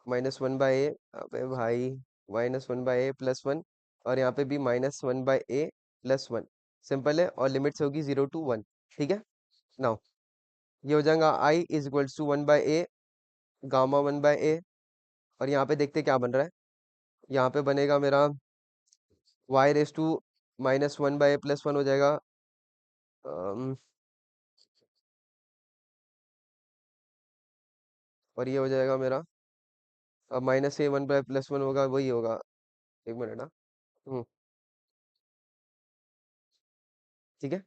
-1/a। अबे भाई -1/a+1, और यहाँ पे भी -1/a+1। सिंपल है, और लिमिट्स होगी 0 to 1। ठीक है, नाउ ये हो जाएगा i = 1/a गामा 1/a। और यहाँ पे देखते क्या बन रहा है। यहाँ पे बनेगा मेरा y⁻1/a+1 हो जाएगा। अम, और ये हो जाएगा मेरा, अब -a1/+1 होगा, वही होगा। 1 मिनट ना। हम्म, ठीक है।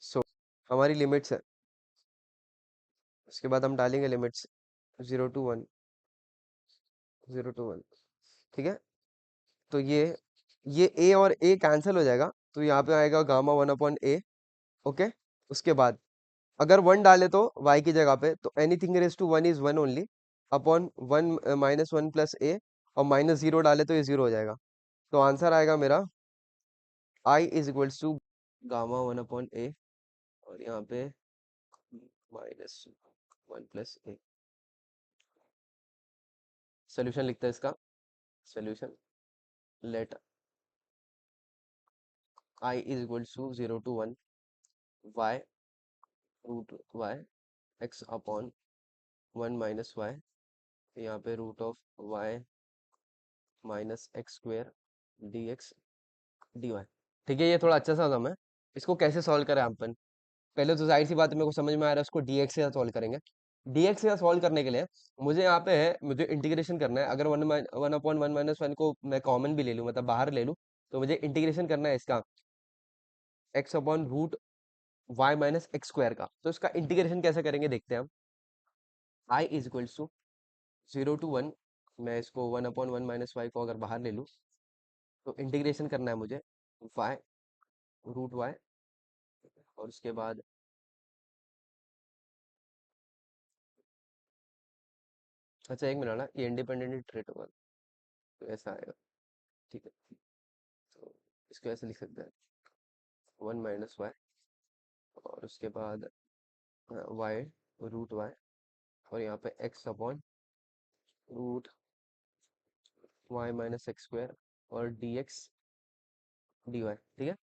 सो हमारी लिमिट्स है, उसके बाद हम डालेंगे लिमिट्स 0 to 1 0 to 1। ठीक है, तो ये a और a कैंसिल हो जाएगा, तो यहाँ पे आएगा गामा 1/a। ओके, उसके बाद अगर 1 डाले तो y की जगह पे, तो anything raise to 1 is 1 only upon 1 -1 + a, और -0 डाले तो ये 0 हो जाएगा। तो आंसर आएगा मेरा i = गामा 1/a, और यहाँ पे -1 + a। सोल्यूशन लिखते हैं इसका। Solution let i = 0 to 1 y√y x/1 - y, यहाँ पे √y -x² dx dy। ठीक है, ये थोड़ा अच्छा सा सम है। इसको कैसे सॉल्व करें अपन, पहले तो जाहिर सी बात है मेरे को समझ में आ रहा है, उसको dx से सॉल्व करेंगे। dx से सॉल्व करने के लिए मुझे यहाँ पे है, मुझे इंटीग्रेशन करना है। अगर 1/1 - 1 को मैं कॉमन भी ले लूँ, मतलब बाहर ले लूँ, तो मुझे इंटीग्रेशन करना है इसका x/√y - x² का। तो इसका इंटीग्रेशन कैसे करेंगे देखते हैं हम। i = 0 to 1, मैं इसको 1/1 - y को अगर बाहर ले लूँ, तो इंटीग्रेशन करना है मुझे y√y, और उसके बाद अच्छा 1 मिनट ना, ये इंडिपेंडेंट ट्रेट होगा, तो ऐसा आएगा। ठीक है, तो इसको ऐसे लिख सकते हैं 1 - y, और उसके बाद y√y, और यहाँ पे x/√y - x², और dx dy। ठीक है,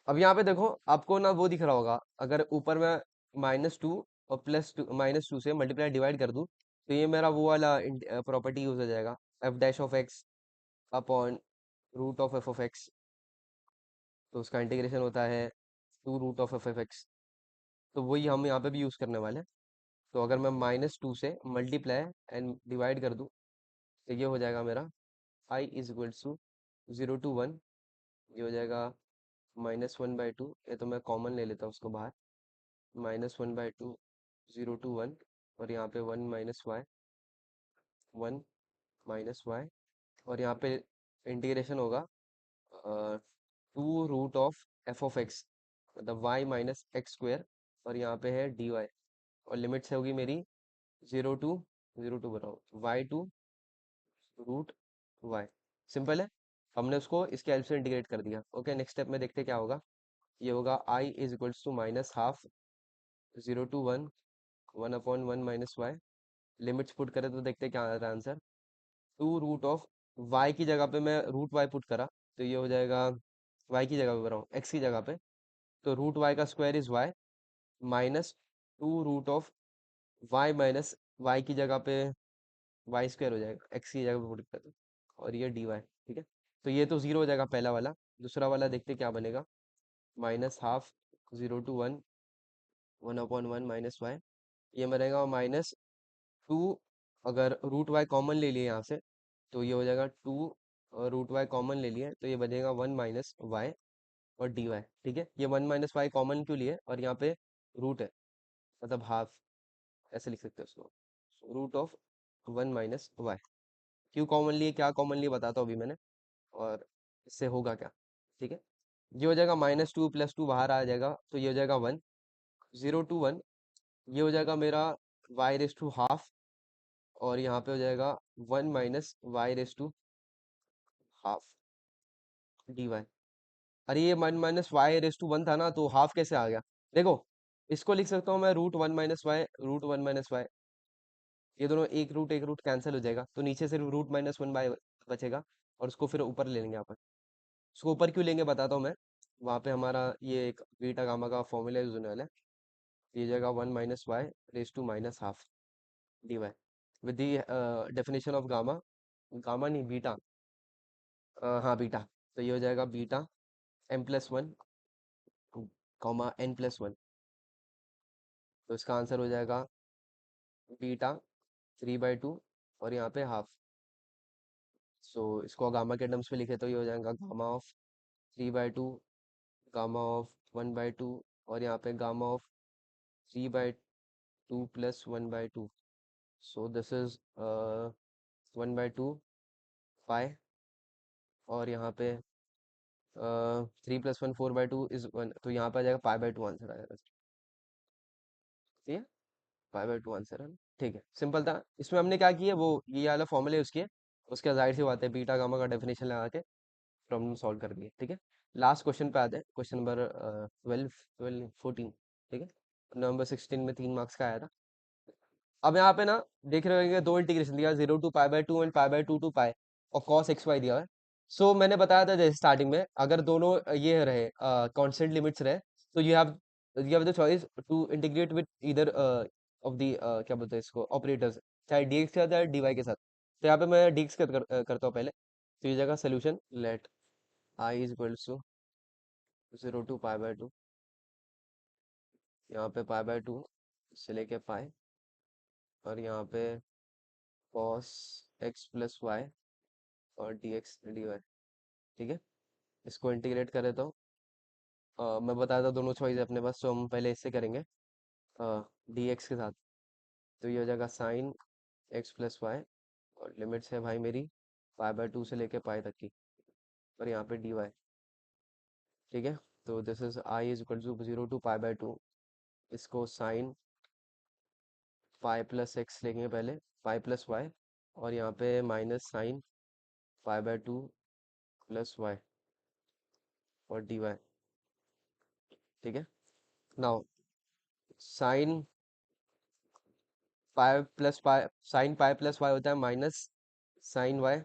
अब यहाँ पे देखो आपको ना वो दिख रहा होगा, अगर ऊपर में -2 और +2 -2 से मल्टीप्लाई डिवाइड कर दूँ, तो ये मेरा वो वाला प्रॉपर्टी यूज हो जाएगा, f'(x) अपॉन √f(x), तो उसका इंटीग्रेशन होता है 2√f(x), तो वही हम यहाँ पे भी यूज करने वाले हैं। तो अगर मैं -2 से मल्टीप्लाई एंड डिवाइड कर दूँ, तो ये हो जाएगा मेरा i = 0 to 1, ये हो जाएगा -1/2, ये तो मैं कॉमन ले लेता हूँ उसको बाहर, -1/2 0 to 1, और यहाँ पे 1 - y, और यहाँ पे इंटीग्रेशन होगा 2√f(x), मतलब y - x², और यहाँ पे है dy, और लिमिट्स होगी मेरी 0 to बताओ y2√y। सिंपल है, हमने उसको इसके हेल्प से इंटीग्रेट कर दिया। ओके, नेक्स्ट स्टेप में देखते क्या होगा। ये होगा i = -½ 0 to 1 1/1 - y, limits put करें तो देखते क्या आ रहा है आंसर। 2√y की जगह पे मैं √y पुट करा, तो ये हो जाएगा y की जगह पे, x की जगह पे, तो रूट वाई का square is y minus 2 root of y minus y की जगह पे वाई स्क्वायर हो जाएगा, एक्स की जगह पे पुट कर दो और ये डी वाई। ठीक है, तो ये तो जीरो हो जाएगा पहला वाला। दूसरा वाला देखते क्या बनेगा, minus half 0 to 1 1/1 minus y, ये बनेगा -2। अगर रूट वाई कॉमन ले लिए यहाँ से तो ये हो जाएगा 2, और रूट वाई कॉमन ले लिए तो ये बनेगा 1 माइनस वाई और डी वाई। ठीक है, ये 1 माइनस वाई कॉमन क्यों लिए, और यहाँ पे रूट है मतलब हाफ, ऐसे लिख सकते हो उसको, रूट ऑफ 1 माइनस वाई। क्यों कॉमन लिए, क्या कॉमन लिए बताता हूँ अभी मैंने, और इससे होगा क्या। ठीक है, ये हो जाएगा -2 + 2 बाहर आ जाएगा तो ये हो जाएगा 1, 0 to 1 ये हो जाएगा मेरा y⁻½ और यहाँ पे हो जाएगा 1 माइनस y⁻½ dy। अरे ये 1 माइनस y⁻1 था ना, तो हाफ कैसे आ गया, देखो इसको लिख सकता हूँ मैं √1 - y, ये दोनों एक रूट कैंसिल हो जाएगा, तो नीचे सिर्फ √-1 बचेगा और उसको फिर ऊपर ले लेंगे यहाँ पर। उसको ऊपर क्यों लेंगे बताता हूँ मैं, वहाँ पे हमारा ये एक बीटा गामा का फॉर्मूला यूज होने वाला है। ये जाएगा 1 minus y⁻½ dy with the definition of gamma, gamma नहीं बीटा, हाँ बीटा, तो ये हो जाएगा बीटा m+1 कॉमा n+1, तो इसका आंसर हो जाएगा बीटा 3/2 और यहाँ पे हाफ। सो इसको गामा के टर्म्स में लिखे तो ये हो जाएगा गामा ऑफ 3/2 गामा ऑफ 1/2 और यहाँ पे gamma of 3/2 + 1/2। So this is 1/2 पाई और यहाँ पे 3 + 1 4/2 इज 1, तो यहाँ पे आ जाएगा π/2 आंसर आ जाएगा। ठीक है, π/2 आंसर है ना? ठीक है, सिंपल था। इसमें हमने क्या किया, वो ये वाला फॉर्मूला यूज किया, उसके जाहिर सी बात है बीटा गामा का डेफिनेशन लगा के प्रॉब्लम सॉल्व कर दिए। ठीक है, लास्ट क्वेश्चन पे आते हैं, क्वेश्चन नंबर 14। ठीक है, नवंबर 16 में 3 मार्क्स का आया था। अब यहाँ पे ना देख रहे होंगे दो इंटीग्रेशन दिया, 0 to π/2 एंड π/2 to π और cos xy दिया हुआ है। सो मैंने बताया था जैसे स्टार्टिंग में, अगर दोनों ये रहे कांस्टेंट लिमिट्स रहे तो you have the choice to integrate with either of the क्या बोलते हैं इसको ऑपरेटर्स, चाहे dx के साथ या dy के साथ। तो यहाँ पे मैं dx करता हूँ पहले, तो ये जगह solution let I is equal to 0 to π/2, यहाँ पे π/2 से लेके पाई और यहाँ पे cos x + y और dx dy। ठीक है, इसको इंटीग्रेट करें तो मैं बताया था दोनों चॉइस है अपने पास, तो हम पहले इससे करेंगे dx के साथ, तो ये हो जाएगा sin x + y और लिमिट्स है भाई मेरी π/2 से लेके पाई तक की और यहाँ पे dy। ठीक है, तो this is I is equal to 0 to π/2, इसको sin पाई प्लस एक्स लेंगे पहले, पाई प्लस वाई और यहाँ पे माइनस साइन π/2 + y और dy। ठीक है, now sine pi plus pi, sine pi plus y होता है माइनस साइन वाई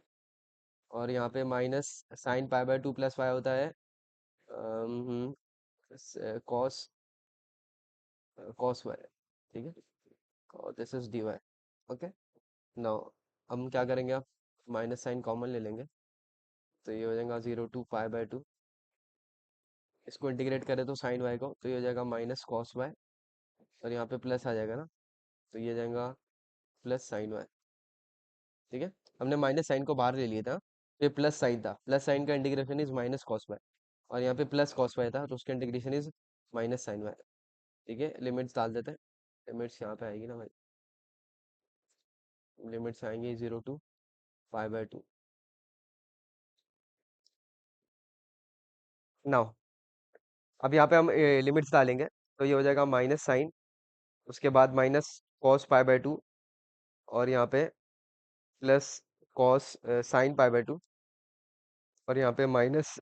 और यहाँ पे माइनस साइन π/2 + y होता है कॉस कॉस वाई। ठीक है, और this is dy। Okay, now हम क्या करेंगे, आप माइनस साइन कॉमन ले लेंगे तो ये हो जाएगा 0 to π/2, इसको इंटीग्रेट करें तो साइन वाई को, तो ये हो जाएगा माइनस कॉस वाई और यहाँ पे प्लस आ जाएगा ना, तो ये जाएगा प्लस साइन वाई। ठीक है, हमने माइनस साइन को बाहर ले लिया था, तो ये प्लस साइन था, प्लस साइन का integration is minus cos y और यहाँ पे प्लस कॉस वाई था तो उसका integration is minus sine y. ठीक है, लिमिट्स डाल देते हैं, लिमिट्स यहाँ पे आएगी ना भाई, लिमिट्स आएंगे 0 to π/2। नाउ अब यहाँ पे हम लिमिट्स डालेंगे तो ये हो जाएगा माइनस साइन, उसके बाद माइनस कॉस π/2 और यहाँ पे प्लस कॉस साइन π/2 और यहाँ पे minus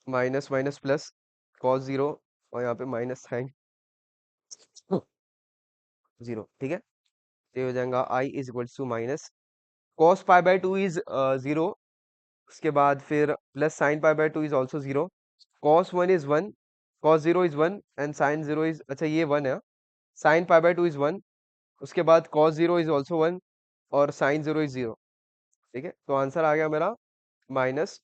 minus minus plus cos 0 और यहाँ पे माइनस साइन 0। ठीक है, तो ये हो जाएगा I is equal to minus cos π/2 is 0, उसके बाद फिर plus sine π/2 is also 0, cos 1 is 1, cos 0 is 1 and sin 0 is, अच्छा ये 1 है, sin pi by 2 is 1, उसके बाद cos 0 is also 1 और sin 0 is 0, ठीक है। तो आंसर आ गया मेरा -2